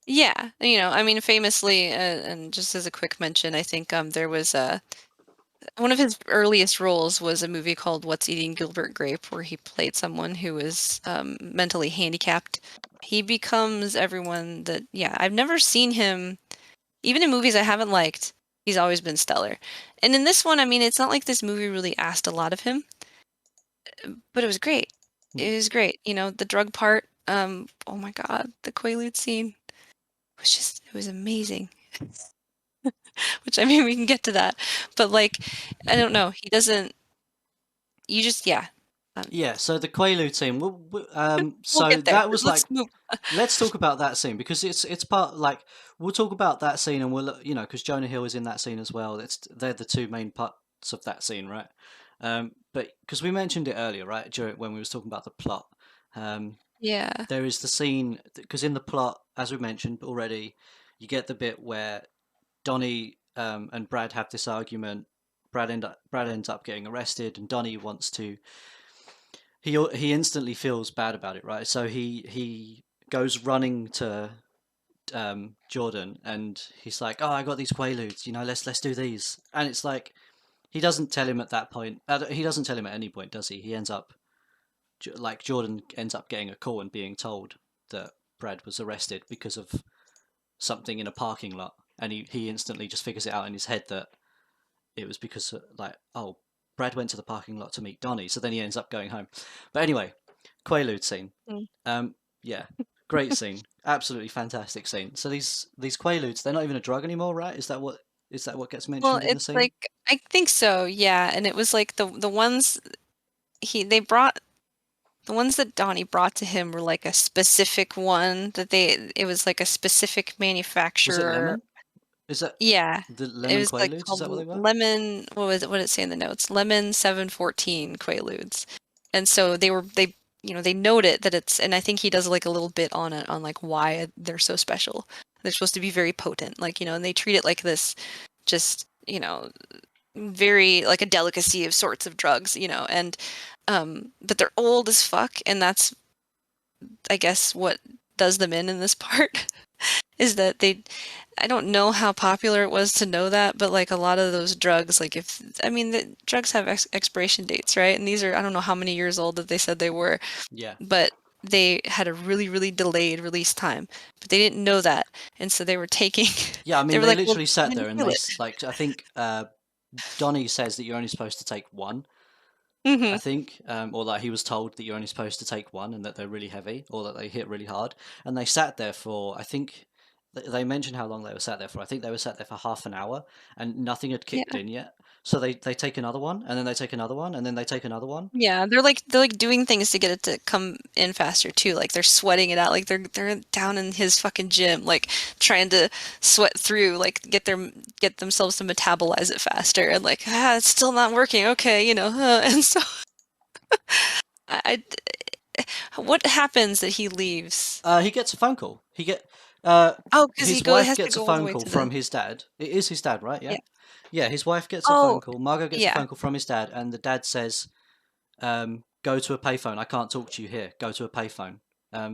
Yeah, I mean, famously, and just as a quick mention, I think there was one of his earliest roles was a movie called What's Eating Gilbert Grape, where he played someone who was mentally handicapped. He becomes everyone that, yeah, I've never seen him. Even in movies I haven't liked, he's always been stellar. And in this one, I mean, it's not like this movie really asked a lot of him, but it was great. Hmm. It was great. The drug part, oh my God, the Quaalude scene was just, it was amazing. Which, I mean, we can get to that. But like, I don't know. He doesn't, you just, yeah. Um, Yeah. So the Quaalude team. we'll So get there. that was Let's like move. let's talk about that scene because it's part like we'll talk about that scene and we'll because Jonah Hill is in that scene as well. They're the two main parts of that scene, right? But because we mentioned it earlier, right, during when we was talking about the plot, um, Yeah. there is the scene because in the plot, as we mentioned already, you get the bit where Donnie and Brad have this argument. Brad ends up getting arrested, and Donnie wants to he instantly feels bad about it, right? So he goes running to Jordan, and he's like, "Oh, I got these quaaludes. Let's do these." And it's like he doesn't tell him at that point. He doesn't tell him at any point, does he? He ends up like Jordan ends up getting a call and being told that Brad was arrested because of something in a parking lot, and he instantly just figures it out in his head that it was because like, oh, Brad went to the parking lot to meet Donnie, so then he ends up going home. But anyway, Quaalude scene. Mm. Yeah, great scene, absolutely fantastic scene. So these Quaaludes, they're not even a drug anymore, right? Is that what gets Well, mentioned in the it's scene? like I think so, yeah, and it was like the ones they brought the ones that Donnie brought to him were like a specific one that it was like a specific Was it manufacturer. lemon? Is that Yeah. the It lemon was like Quaaludes? Is called that what they were? lemon, what was it? What did it say in the notes? Lemon 714 Quaaludes. And so they note it that it's, and I think he does like a little bit on it on like why they're so special. They're supposed to be very potent, like, and they treat it like this just, very like a delicacy of sorts of drugs, and but they're old as fuck, and that's I guess what does them in this part is that I don't know how popular it was to know that, but like a lot of those drugs, like the drugs have expiration dates, right? And these are, I don't know how many years old that they said they were, Yeah. but they had a really, really delayed release time, but they didn't know that. And so they were taking, Yeah, I they mean, were they like, well, literally sat there and inhale it. like, I think Donnie says that you're only supposed to take one, I Hmm. think, or like he was told that you're only supposed to take one and that they're really heavy or that they hit really hard. And they sat there for, I think, they mentioned how long they were sat there for. I think they were sat there for half an hour and nothing had kicked Yeah. in yet. So they take another one and then they take another one and then they take another one. Yeah, they're like doing things to get it to come in faster too. Like they're sweating it out. Like they're down in his fucking gym, like trying to sweat through, like get themselves to metabolize it faster. And like it's still not working. Okay, And so I, what happens that he leaves? He gets a phone call. Uh, Oh, because his wife has to gets a go all the phone way call to from the his dad. It is his dad, right? Yeah. yeah. Yeah, his wife gets a phone Oh, call. Margot gets a yeah. phone call from his dad, and the dad says, "Go to a payphone. I can't talk to you here. Go to a payphone."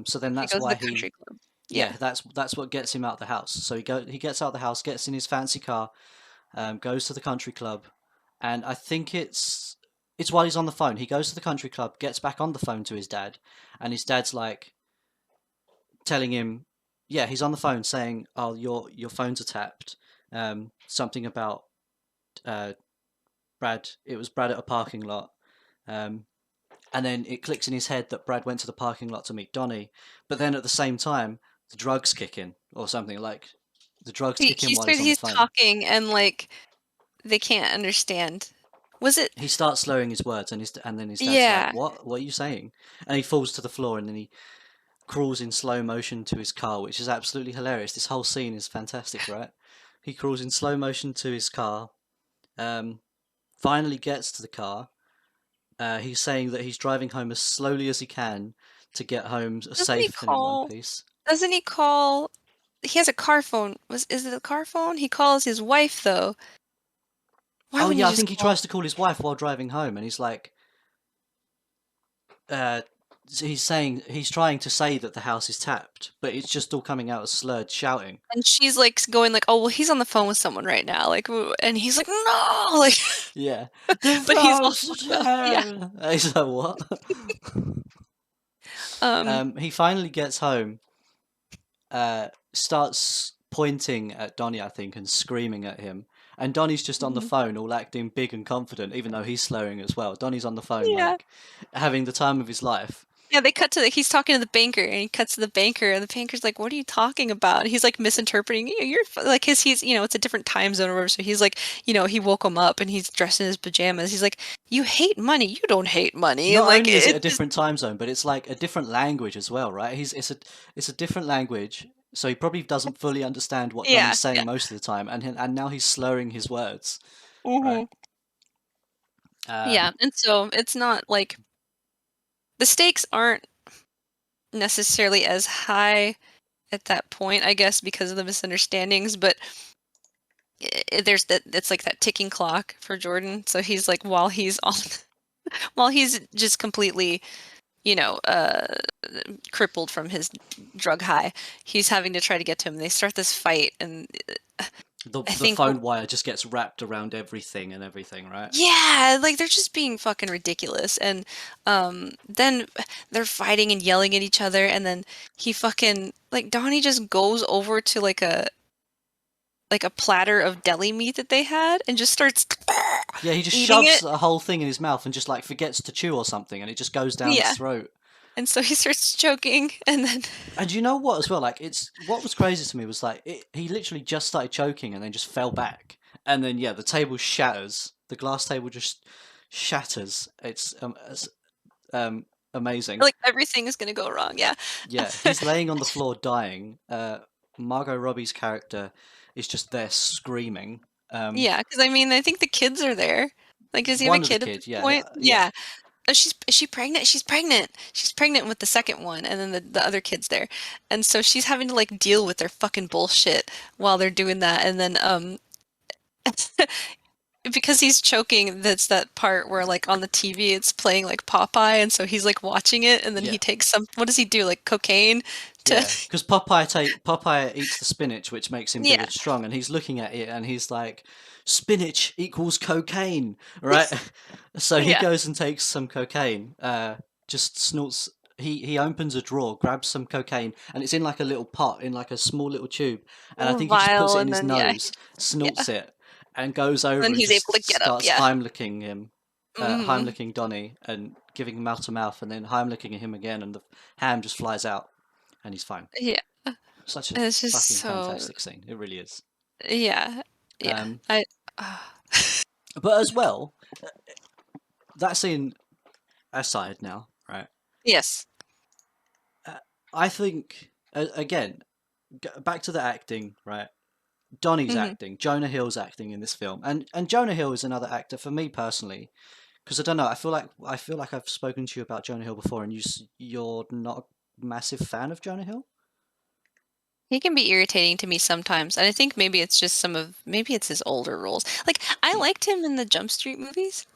So then He that's goes to why the country he, club. Yeah. yeah, that's what gets him out of the house. So he gets out of the house, gets in his fancy car, goes to the country club, and I think it's while he's on the phone. He goes to the country club, gets back on the phone to his dad, and his dad's like telling him, yeah, he's on the phone saying, "Oh, your phones are tapped." Something about uh, Brad. It was Brad at a parking lot. Um, and then it clicks in his head that Brad went to the parking lot to meet Donnie. But then at the same time, the drugs kick in or something like the drugs kick in He while says he's on the he's phone. talking and like they can't understand. Was it? He starts slurring his words, and then his dad's like, Yeah. "What? What are you saying?" And he falls to the floor, and then he crawls in slow motion to his car, which is absolutely hilarious. This whole scene is fantastic, right? He crawls in slow motion to his car, um, finally gets to the car. He's saying that he's driving home as slowly as he can to get home Doesn't he safe and in one call? piece. Doesn't he call? He has a car phone. Is it a car phone? He calls his wife though. Why Oh wouldn't yeah, you I just think he call? tries to call his wife while driving home, and he's like, uh, he's saying he's trying to say that the house is tapped, but it's just all coming out as slurred shouting. And she's like going like, "Oh well, he's on the phone with someone right now." Like, and he's like, "No!" Like, Yeah, the but he's all house is fucked up. Yeah. tapped. He's like, what? Um. He finally gets home, starts pointing at Donnie, I think, and screaming at him. And Donnie's just on the Mhm. phone, all acting big and confident, even though he's slurring as well. Donnie's on the phone, Yeah. like having the time of his life. Yeah, they cut to he's talking to the banker and he cuts to the banker and the banker's like, "What are you talking about?" And he's like misinterpreting. You're like he's it's a different time zone or whatever. So he's like, he woke him up and he's dressed in his pajamas. He's like, "You hate money. You don't hate money." And Not like only is it a it's just different time zone, but it's like a different language as well, right? It's a different language, so he probably doesn't fully understand what yeah, Donnie's yeah. saying most of the time, and now he's slurring his words, right? Hmm. Uh, Yeah, and so it's not like the stakes aren't necessarily as high at that point, I guess, because of the misunderstandings, but there's that it's like that ticking clock for Jordan. So he's like while he's on While he's just completely, you know, crippled from his drug high, he's having to try to get to him. They start this fight, and I The think, phone wire just gets wrapped around everything and everything, right? yeah, like they're just being fucking ridiculous. And then they're fighting and yelling at each other, and then he fucking like Donnie just goes over to like a platter of deli meat that they had and just starts Yeah, he just eating shoves it. the whole thing in his mouth and just like forgets to chew or something, and it just goes down his Yeah. throat. And so he starts choking, and then And you know what, as well, like it's what was crazy to me was like he literally just started choking and then just fell back, and then yeah, the table shatters, the glass table just shatters. It's um amazing. like everything is gonna go wrong. Yeah. Yeah, he's laying on the floor dying. Margot Robbie's character is just there screaming. Um, Yeah, because I mean, I think the kids are there. Like, does he have a one of the kid at this kids, yeah, point? yeah, Yeah. Oh, is she pregnant? She's pregnant. She's pregnant with the second one, and then the other kid's there. And so she's having to like deal with their fucking bullshit while they're doing that. And then because he's choking, that's that part where like on the TV it's playing like Popeye, and so he's like watching it, and then yeah. he takes some, what does he do? Like cocaine to Yeah, because Popeye eats the spinach, which makes him big yeah. and strong, and he's looking at it, and he's like, "Spinach equals cocaine," right? So he Yeah. goes and takes some cocaine. Just snorts. He opens a drawer, grabs some cocaine, and it's in like a little pot, in like a small little tube, and I A think he just puts vial, it in and his then yeah, nose, yeah. snorts it, and goes And over then and he's able to just get up, starts yeah. Heimlicking him, Hmm. Heimlicking Donnie, and giving him mouth to mouth, and then Heimlicking him again, and the ham just flies out, and he's fine. Yeah. Such a And it's just fucking so, fantastic scene. It really is. yeah. Yeah. Um, I but as well, that scene aside now, right? yes. Uh, I think again, back to the acting, right? Donnie's Hmm. acting, Jonah Hill's acting in this film, and Jonah Hill is another actor for me personally, because I don't know. I feel like I've spoken to you about Jonah Hill before, and you're not a massive fan of Jonah Hill. He can be irritating to me sometimes. And I think maybe it's just maybe it's his older roles. Like, I Yeah, liked him in the Jump Street movies,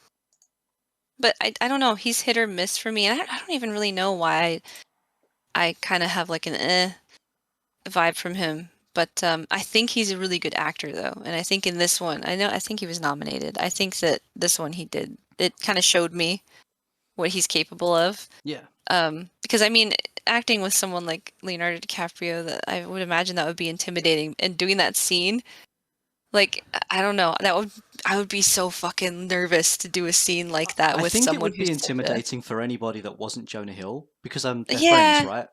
but I don't know. He's hit or miss for me. And I don't even really know why I kind of have like an vibe from him. But I think he's a really good actor, though. And I think in this one, I think he was nominated. I think that this one he did, it kind of showed me what he's capable of. yeah. Because I mean, acting with someone like Leonardo DiCaprio, that I would imagine that would be intimidating. And doing that scene, like, I don't know, I would be so fucking nervous to do a scene like that I with think it someone would who's be such a, intimidating for anybody that wasn't Jonah Hill because they're friends, yeah, right?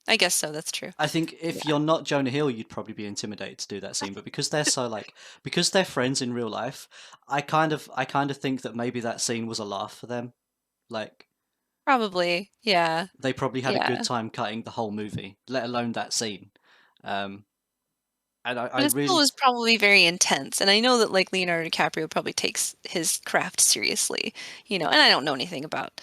I guess so. That's true. I think if Yeah, you're not Jonah Hill, you'd probably be intimidated to do that scene. But because they're so because they're friends in real life, I kind of think that maybe that scene was a laugh for them. Like probably. Yeah, they probably had a good yeah. time cutting the whole movie, let alone that scene. Um, and I But it still really, was probably very intense. And I know that like Leonardo DiCaprio probably takes his craft seriously, and I don't know anything about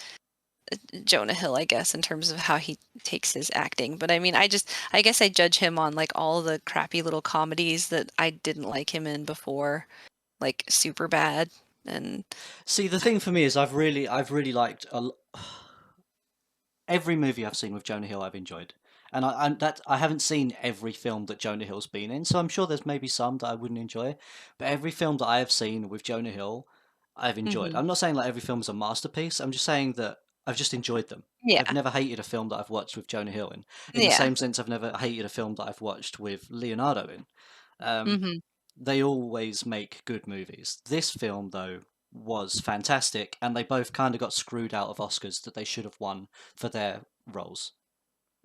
Jonah Hill, I guess, in terms of how he takes his acting. But I mean, I guess I judge him on like all the crappy little comedies that I didn't like him in before, like Super Bad. And see the thing for me is I've really liked every movie I've seen with Jonah Hill, I've enjoyed. I haven't seen every film that Jonah Hill's been in, so I'm sure there's maybe some that I wouldn't enjoy. But every film that I have seen with Jonah Hill, I've enjoyed. hmm I'm not saying like every film is a masterpiece. I'm just saying that I've just enjoyed them. I've yeah, never hated a film that I've watched with Jonah Hill in. In the yeah, same sense, I've never hated a film that I've watched with Leonardo in. Um, hmm they always make good movies. This film, though, was fantastic, and they both kind of got screwed out of Oscars that they should have won for their roles.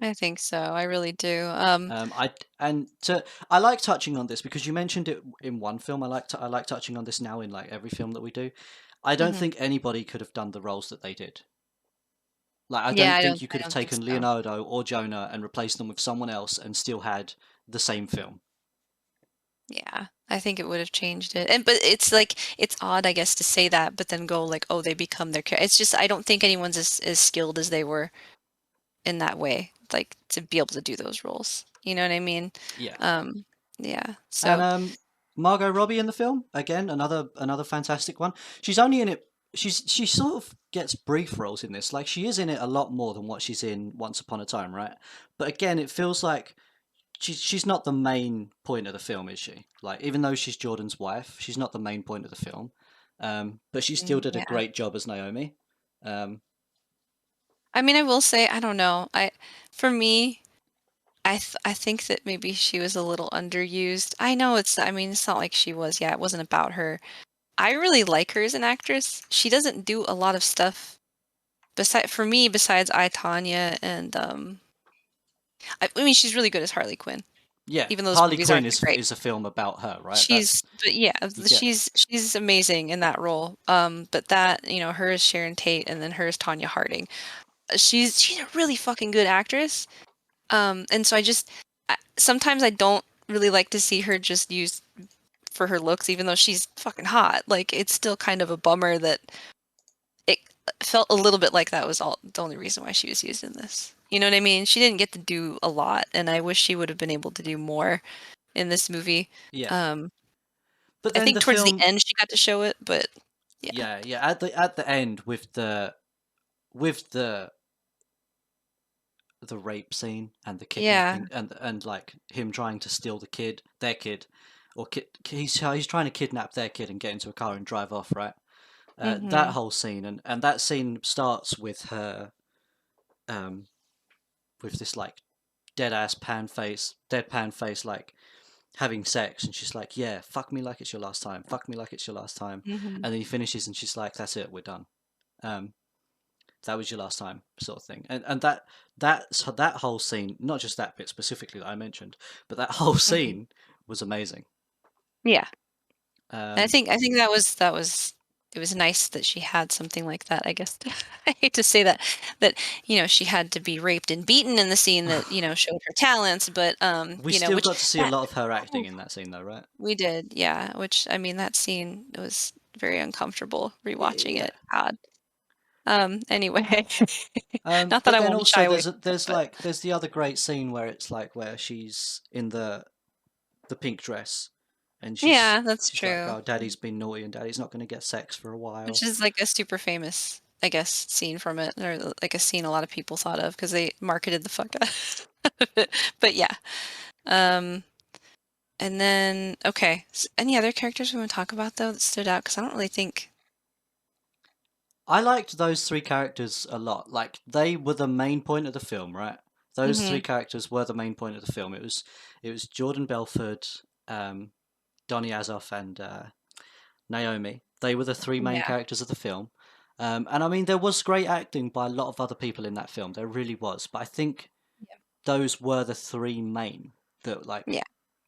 I think so. I really do. I and to I like touching on this because you mentioned it in one film. I like touching on this now in like every film that we do. I don't hmm think anybody could have done the roles that they did. Like I Yeah, don't think you I could have don't think taken so. Leonardo or Jonah and replaced them with someone else and still had the same film. Yeah, I think it would have changed it. But it's like it's odd, I guess, to say that, but then go like, oh, they become their character. It's just I don't think anyone's as skilled as they were in that way, like to be able to do those roles. You know what I mean? Yeah. Um, yeah. And So Margot Robbie in the film again, another fantastic one. She's only in it. she sort of gets brief roles in this. Like she is in it a lot more than what she's in Once Upon a Time, right? But again, it feels like she's not the main point of the film, is she? Like even though she's Jordan's wife, she's not the main point of the film. But she still did a Yeah. great job as Naomi. Um, I mean, I will say, I don't know. For me, I think that maybe she was a little underused. I mean, it's not like she was. Yeah, it wasn't about her. I really like her as an actress. She doesn't do a lot of stuff for me besides I, Tanya and I mean, she's really good as Harley Quinn, yeah, even though those Harley movies Quinn aren't that great. is a film about her, right? That's She's but yeah, you get she's amazing in that role. But that, her as Sharon Tate and then her as Tanya Harding. She's a really fucking good actress. And so sometimes I don't really like to see her just used for her looks, even though she's fucking hot. Like it's still kind of a bummer that it felt a little bit like that was all the only reason why she was used in this. You know what I mean? She didn't get to do a lot, and I wish she would have been able to do more in this movie. yeah. Um, But I then think the towards the film, end she got to show it, but yeah. yeah, at the end with with the rape scene and the Yeah. kidnapping and like him trying to steal their kid, or he's trying to kidnap their kid and get into a car and drive off, right? That Mhm. whole scene and that scene starts with her um with this like deadpan face, like having sex, and she's like, "Yeah, fuck me like it's your last time, fuck me like it's your last time," Mhm. and then he finishes and she's like, "That's it, we're done. Um, that was your last time," sort of thing. And that whole scene, not just that bit specifically that I mentioned, but that whole Mhm. scene was amazing. Yeah. And Um, I think that was it was nice that she had something like that, I guess. I hate to say that she had to be raped and beaten in the scene that, showed her talents, but we still which got to see a that lot of her acting in that scene, though, right? we did, yeah, which I mean that scene was very uncomfortable rewatching Yeah. it. God. Anyway, not that But I then want to shy also away from it, there's but like there's the other great scene where it's like where she's in the pink dress, and yeah, that's she's like, true. "Oh, Daddy's been naughty, and Daddy's not going to get sex for a Which while." is like a super famous, I guess, scene from it, or like a scene a lot of people thought of because they marketed the fuck out of it. But yeah. Um, and then okay, any other characters we want to talk about though that stood out? Because I don't really think. I liked those three characters a lot. Like they were the main point of the film, right? Those three Hmm. characters were the main point of the film. It was Jordan Belford, um, Donny Azoff, and Naomi. They were the three main Yeah. characters of the film. And I mean, there was great acting by a lot of other people in that film. There really was. But I think Yeah. those were the three main that, like, Yeah.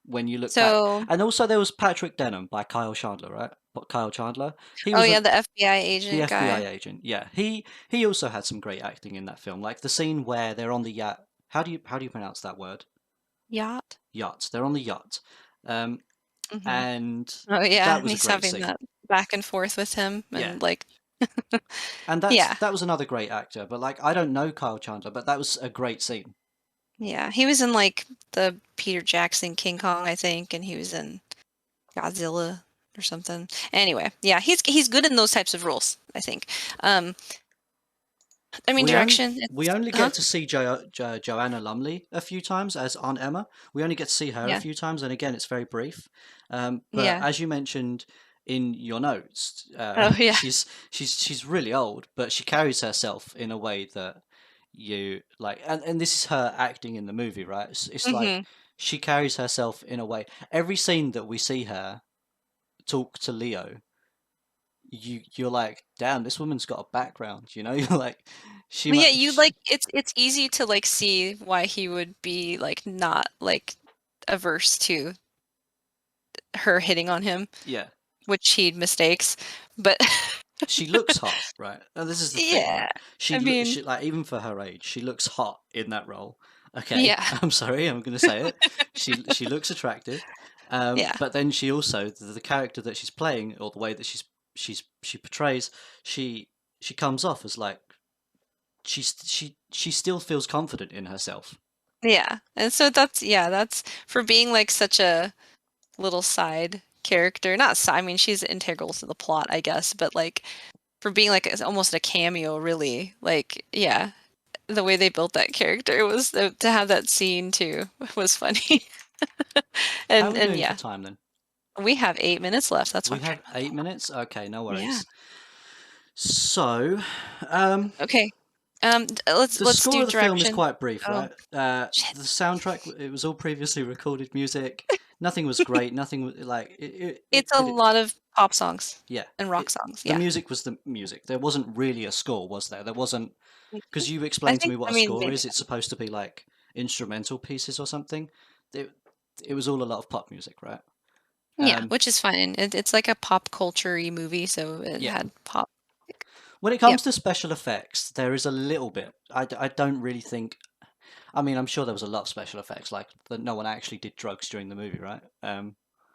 when you look back. So, And also there was Patrick Denham by Kyle Chandler, right? But Kyle Chandler, he oh was yeah, a the FBI the agent FBI guy. agent. Yeah, he also had some great acting in that film. Like the scene where they're on the yacht. How do you pronounce that word? Yacht. Yacht. They're on the yacht. Um, Hmm. and Oh yeah, that and was a he's great having scene. that back and forth with him, Yeah. and like, And yeah, that was another great actor, but like I don't know Kyle Chandler, but that was a great scene. yeah, he was in like the Peter Jackson King Kong, I think, and he was in Godzilla or something. Anyway, yeah, he's good in those types of roles, I think. Um, I mean, direction, We it's only huh? get to see Joanna Lumley a few times as Aunt Emma. We only get to see her a Yeah, few times, and again, it's very brief. But yeah. as you mentioned in your notes, Oh yeah. she's really old, but she carries herself in a way that you like. And this is her acting in the movie, right? It's like Hmm. she carries herself in a way. Every scene that we see her talk to Leo, you're like, damn, this woman's got a background. You know, you're like, she Well, yeah, might. you like it's easy to like see why he would be like not like averse to her hitting on him, Yeah, which he mistakes. But she looks hot, right? And this is the thing, yeah, right? I mean, She like even for her age, she looks hot in that role. Okay, yeah, I'm sorry, I'm gonna say it. She looks attractive, yeah, but then she also the character that she's playing or the way that she portrays, she she comes off as like she still feels confident in herself. yeah. And so that's for being like such a little side character. Not side, I mean, she's integral to the plot, I guess, but like for being like almost a cameo, really. Like, yeah, the way they built that character was to have that scene too was funny. How are we And doing for yeah, time then? we have 8 minutes left. That's why We I'm trying have not to 8 minutes? Okay, no Yeah. worries. So, um, Okay. the Let's score do of the film is direction. quite brief, Oh, right? shit. The soundtrack, it was all previously recorded music. Nothing was great. Nothing was like It's a did it. lot of pop songs Yeah, and rock songs. the Yeah. music was the music. There wasn't really a score, was there? There wasn't, Mhm. because you I explained to think, me what I a mean, score maybe is. It's supposed to be like instrumental pieces or something. It, it was all a lot of pop music, right? yeah, Um, which is fine. It's like a pop culture-y movie, so it yeah. had pop. When it Yep. comes to special effects, there is a little bit. I don't really think. I mean, I'm sure there was a lot of special effects, like that no one actually did drugs during the movie, right?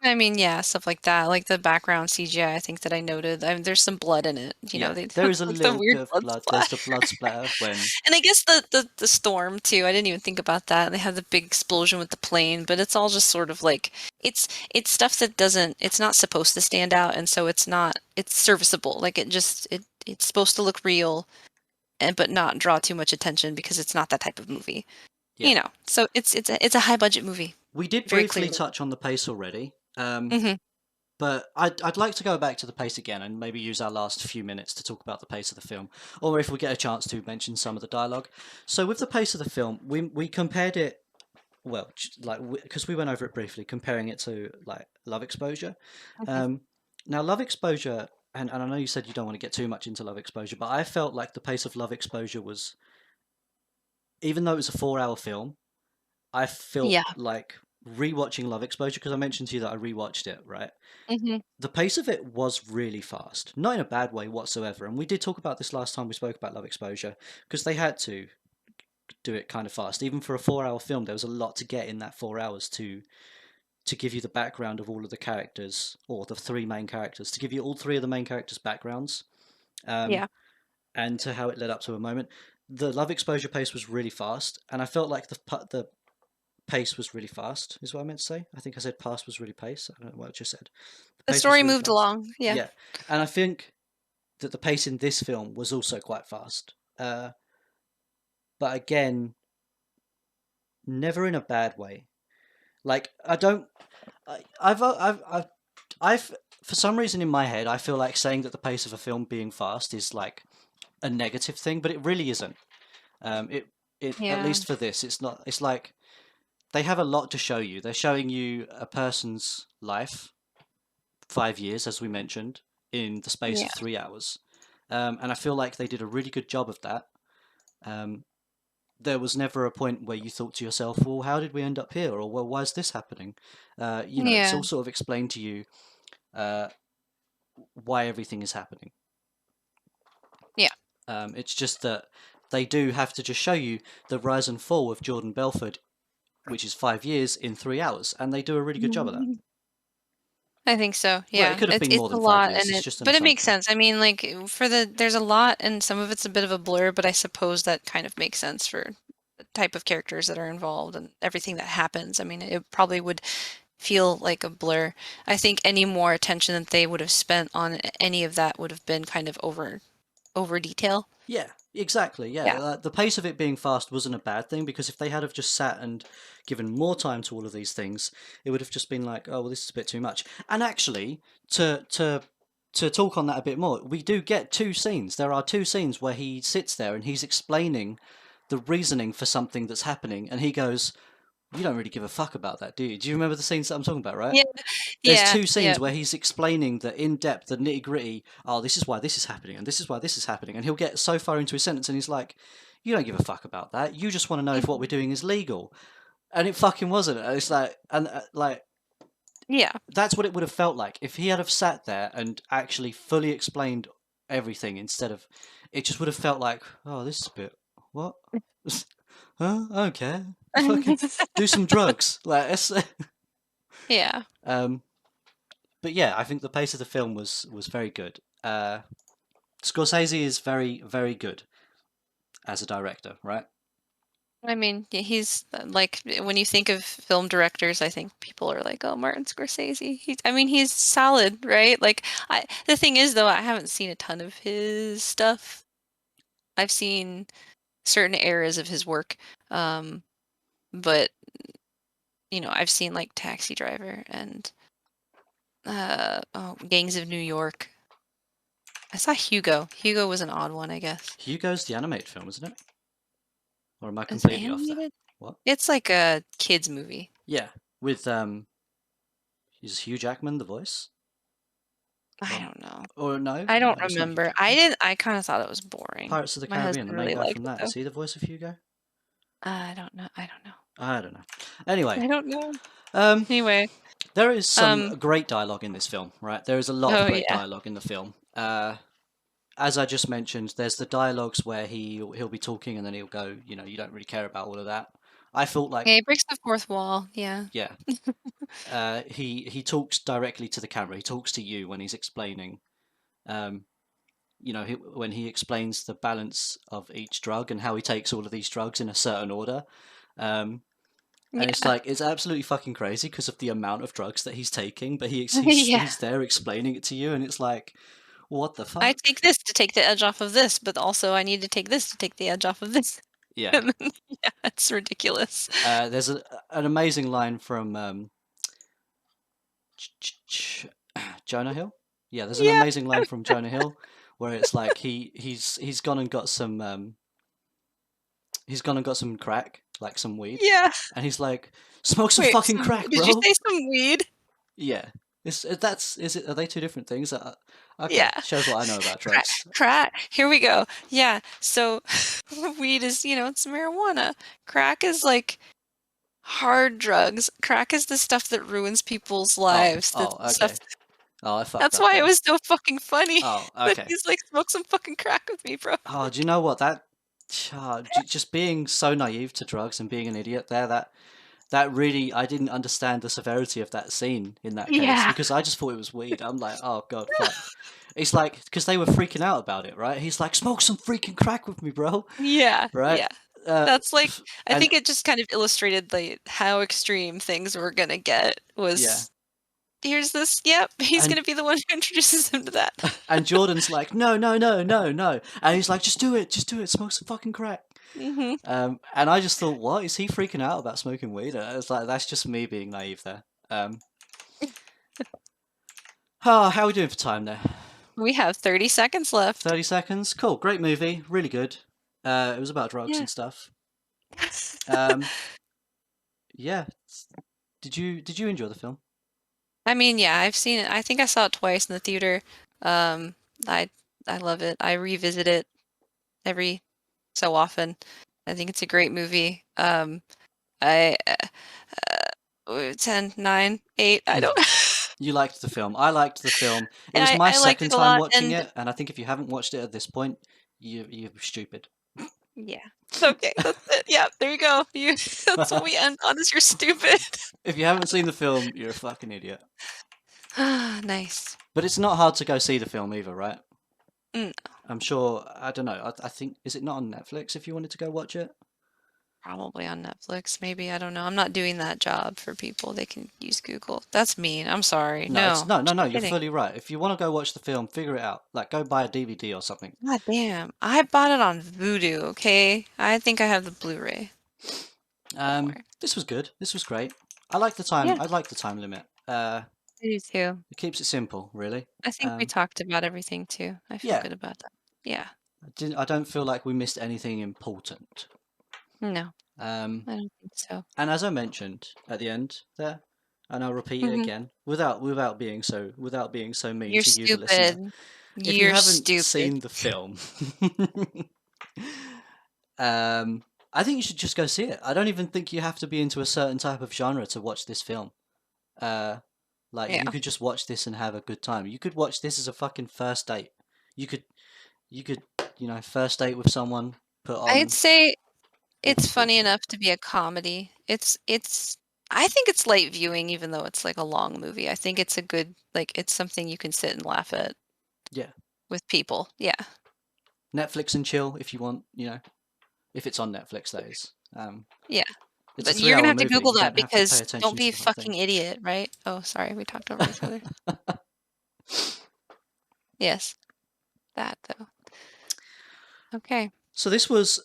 I mean, yeah, stuff like that, like the background CGI, I think that I noted. I mean, there's some blood in it, Yeah, they there is a like the little weird bit of blood blood. There's splat. the blood splatter when. And I guess the storm too. I didn't even think about that. They had the big explosion with the plane, but it's all just sort of like it's stuff that doesn't it's not supposed to stand out, and so it's serviceable. Like it's supposed to look real and but not draw too much attention because it's not that type of movie. Yeah, So it's a high budget movie, we did very briefly clearly. touch on the pace already. Hmm. But I'd like to go back to the pace again and maybe use our last few minutes to talk about the pace of the film, or if we get a chance to mention some of the dialogue. So with the pace of the film, we compared it, well, like because we went over it briefly, comparing it to like Love Exposure. Hmm. Um, Now Love Exposure, and I know you said you don't want to get too much into Love Exposure, but I felt like the pace of Love Exposure was, even though it was a 4 hour film, I felt Yeah. like rewatching Love Exposure, because I mentioned to you that I rewatched it, right? Hmm. The pace of it was really fast, not in a bad way whatsoever. And we did talk about this last time we spoke about Love Exposure, because they had to do it kind of fast. Even for a 4 hour film, there was a lot to get in that 4 hours to give you the background of all of the characters, or the three main characters, to give you all three of the main characters' backgrounds, um, Yeah. and to how it led up to a moment. The Love Exposure pace was really fast, and I felt like the pace was really fast. Is what I meant to say. I think I said past was really pace. I don't know what I just said. The The pace was story really moved fast. along. Yeah. Yeah, and I think that the pace in this film was also quite fast. But again, never in a bad way. Like I don't. I've for some reason in my head I feel like saying that the pace of a film being fast is like a negative thing, but it really isn't. It at Yeah. least for this, it's not. It's like they have a lot to show you. They're showing you a person's life, 5 years, as we mentioned, in the space Yeah. of 3 hours, and I feel like they did a really good job of that. Um, there was never a point where you thought to yourself, well, how did we end up here? Or, well, why is this happening? It's Yeah. all sort of explained to you uh, why everything is happening. Yeah. It's just that they do have to just show you the rise and fall of Jordan Belford, which is 5 years in 3 hours, and they do a really good job of that. I think so. Well, it Yeah. could have been It's more a than five lot and years. It's it just an but it makes assumption. sense. I mean, like there's a lot and some of it's a bit of a blur, but I suppose that kind of makes sense for the type of characters that are involved and everything that happens. I mean, it probably would feel like a blur. I think any more attention that they would have spent on any of that would have been kind of over detail. Yeah, exactly. Yeah, Yeah. the pace of it being fast wasn't a bad thing, because if they had have just sat and given more time to all of these things, it would have just been like, oh, well, this is a bit too much. And actually, to talk on that a bit more, we do get two scenes. There are two scenes where he sits there and he's explaining the reasoning for something that's happening, and he goes, "You don't really give a fuck about that, do you?" Do you remember the scenes that I'm talking about, right? Yeah. There's Yeah. two Yeah. scenes where he's explaining the in depth, the nitty gritty. Oh, this is why this is happening, and this is why this is happening, and he'll get so far into his sentence, and he's like, "You don't give a fuck about that. You just want to know if what we're Mhm. doing is legal," and it fucking wasn't. And it's like, and like Yeah. that's what it would have felt like if he had have sat there and actually fully explained everything, instead of it just would have felt like, oh, this is a bit what. Huh? I don't care. Fucking do some drugs. Like, Yeah. um, but yeah, I think the pace of the film was very good. Scorsese is very very good as a director, right? I mean, yeah, he's like when you think of film directors, I think people are like, "Oh, Martin Scorsese." I mean, he's solid, right? Like, the thing is, though, I haven't seen a ton of his stuff. I've seen certain eras of his work, um, but I've seen like Taxi Driver and Gangs of New York. I saw Hugo. Hugo was an odd one, I guess. Hugo's the animated film, isn't it? Or am I Is it completely off there? animated? What? It's like a kids movie. Yeah, with is Hugh Jackman the voice? I Or don't know. or no, I don't no, it's not Hugh remember. I Jackman. didn't. I kind of thought it was boring. Pirates of the My Caribbean, the husband main really guy liked from it that, is though. he the voice of Hugo? I don't know. I don't know. I don't know. Anyway, I don't know. um, Anyway, there is some um, great dialogue in this film, right? There is a lot of oh great yeah, dialogue in the film. As I just mentioned, there's the dialogues where he'll be talking and then he'll go, you don't really care about all of that. I felt like, yeah, he breaks the fourth wall. Yeah, yeah, he talks directly to the camera. He talks to you when he's explaining. Um, when he explains the balance of each drug and how he takes all of these drugs in a certain order. Um, and it's yeah, like it's absolutely fucking crazy because of the amount of drugs that he's taking. But yeah. he's there explaining it to you, and it's like, what the I fuck? take this to take the edge off of this, but also I need to take this to take the edge off of this. Yeah. And then, yeah, it's ridiculous. There's an amazing line from Jonah Hill. Yeah, there's an Yeah, amazing line from Jonah Hill where it's like he's gone and got some he's gone and got some crack, like some weed, yeah. and he's like, "Smoke some Wait, fucking crack, did you bro." say some weed? Yeah, is it? Are they two different things? Okay, Yeah. shows what I know about Crack, drugs. crack. Here we go. Yeah. So weed is, it's marijuana. Crack is like hard drugs. Crack is the stuff that ruins people's lives. That's the stuff. Okay. Oh, I fucked That's up why it then. was so fucking funny Oh, that okay. he's like, smoke some fucking crack with me, bro. Oh, do you know what just being so naive to drugs and being an idiot there, that really, I didn't understand the severity of that scene in that case Yeah. because I just thought it was weed. I'm like, oh god, fuck. It's like because they were freaking out about it, right? He's like, smoke some freaking crack with me, bro. Yeah. Right? Yeah. Uh, That's like, f- I and think it just kind of illustrated like how extreme things were gonna get yeah, was here's this, yep, he's and gonna be the one who introduces him to that. and Jordan's like, no, no, no, no, no, and he's like, just do it, smoke some fucking crack. Hmm. And I just thought, what is he freaking out about smoking weed? It's like that's just me being naive there. How are we doing for time there? We have 30 seconds left. 30 seconds. Cool, great movie, really good. It was about drugs Yeah. and stuff. Um, yeah. Did you enjoy the film? I mean, yeah, I've seen it. I think I saw it twice in the theater. Um, I I love it. I revisit it every so often. I think it's a great movie. I 10, 9, 8. I don't. You liked the film. I liked the film. It And was my I liked second it a time lot. watching And it, and I think if you haven't watched it at this point, you're stupid. yeah, okay, that's it. Yeah, there you go. You. That's what we end on. Is you're stupid. If you haven't seen the film, you're a fucking idiot. Ah, nice. But it's not hard to go see the film either, right? Mm, I'm sure. I don't know. I think is it not on Netflix if you wanted to go watch it? Probably on Netflix, maybe. I don't know. I'm not doing that job for people. They can use Google. That's mean. I'm sorry. No, it's No, no, no, just no. You're kidding. fully right. If you want to go watch the film, figure it out. Like, go buy a DVD or something. God damn. I bought it on Vudu, okay? I think I have the Blu-ray somewhere. This was good. This was great. I like the time. Yeah, I like the time limit. I do too. It keeps it simple, really. I think we talked about everything too. I feel Yeah. good about that. Yeah. I don't feel like we missed anything important. No, Um, I don't think so. and as I mentioned at the end there, and I'll repeat it Hmm. again without being so mean You're to you, the listener. stupid. If you You're haven't stupid. seen the film, I think you should just go see it. I don't even think you have to be into a certain type of genre to watch this film. Uh, like you Yeah. could just watch this and have a good time. You could watch this as a fucking first date. You could you could first date with someone. Put I'd on say looking it's forward funny to it. enough to be a comedy. It's I think it's light viewing even though it's like a long movie. I think it's a good like it's something you can sit and laugh at Yeah, with people. Yeah. Netflix and chill if you want. If it's on Netflix, that is. Yeah. It's a But you're gonna three-hour have to movie. Google You that don't have to pay because don't attention be to a the whole thing. fucking idiot, right? Oh, sorry, we talked over each other. Yes, that though. Okay. So this was,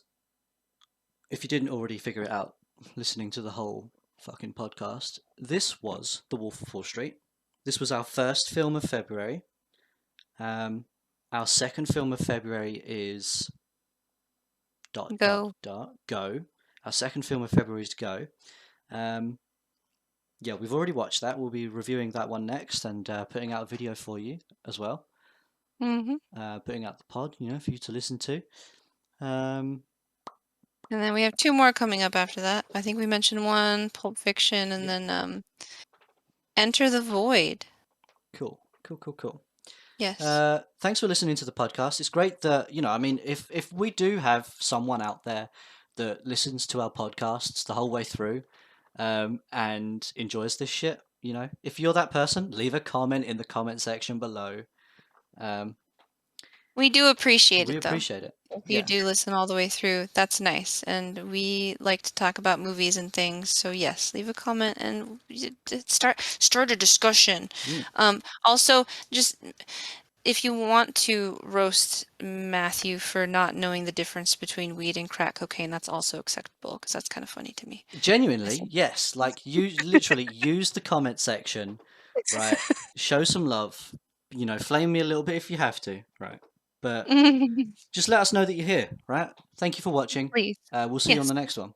if you didn't already figure it out, listening to the whole fucking podcast, this was The Wolf of Wall Street. This was our first film of February. Um, our second film of February is dot dot Go. dot Go. Our second film of February is Go. Um, yeah, we've already watched that. We'll be reviewing that one next and putting out a video for you as well. Mhm. Putting out the pod, for you to listen to. Um, And then we have 2 more coming up after that. I think we mentioned one, Pulp Fiction, and yeah, then, Enter the Void. cool, cool, cool, cool. Yes. Thanks for listening to the podcast. It's great that, I mean, if we do have someone out there that listens to our podcasts the whole way through, and enjoys this shit, if you're that person, leave a comment in the comment section below. Um, We do appreciate we it, though. appreciate it. If you Yeah, do listen all the way through, that's nice, and we like to talk about movies and things, so yes, leave a comment and start a discussion. mm. Also, just if you want to roast Matthew for not knowing the difference between weed and crack cocaine, that's also acceptable because that's kind of funny to me. I Genuinely, think. yes. Like, you literally use the comment section, right? Show some love. Flame me a little bit if you have to, right? But just let us know that you're here, right? Thank you for watching. Please. We'll see you on Yes. the next one.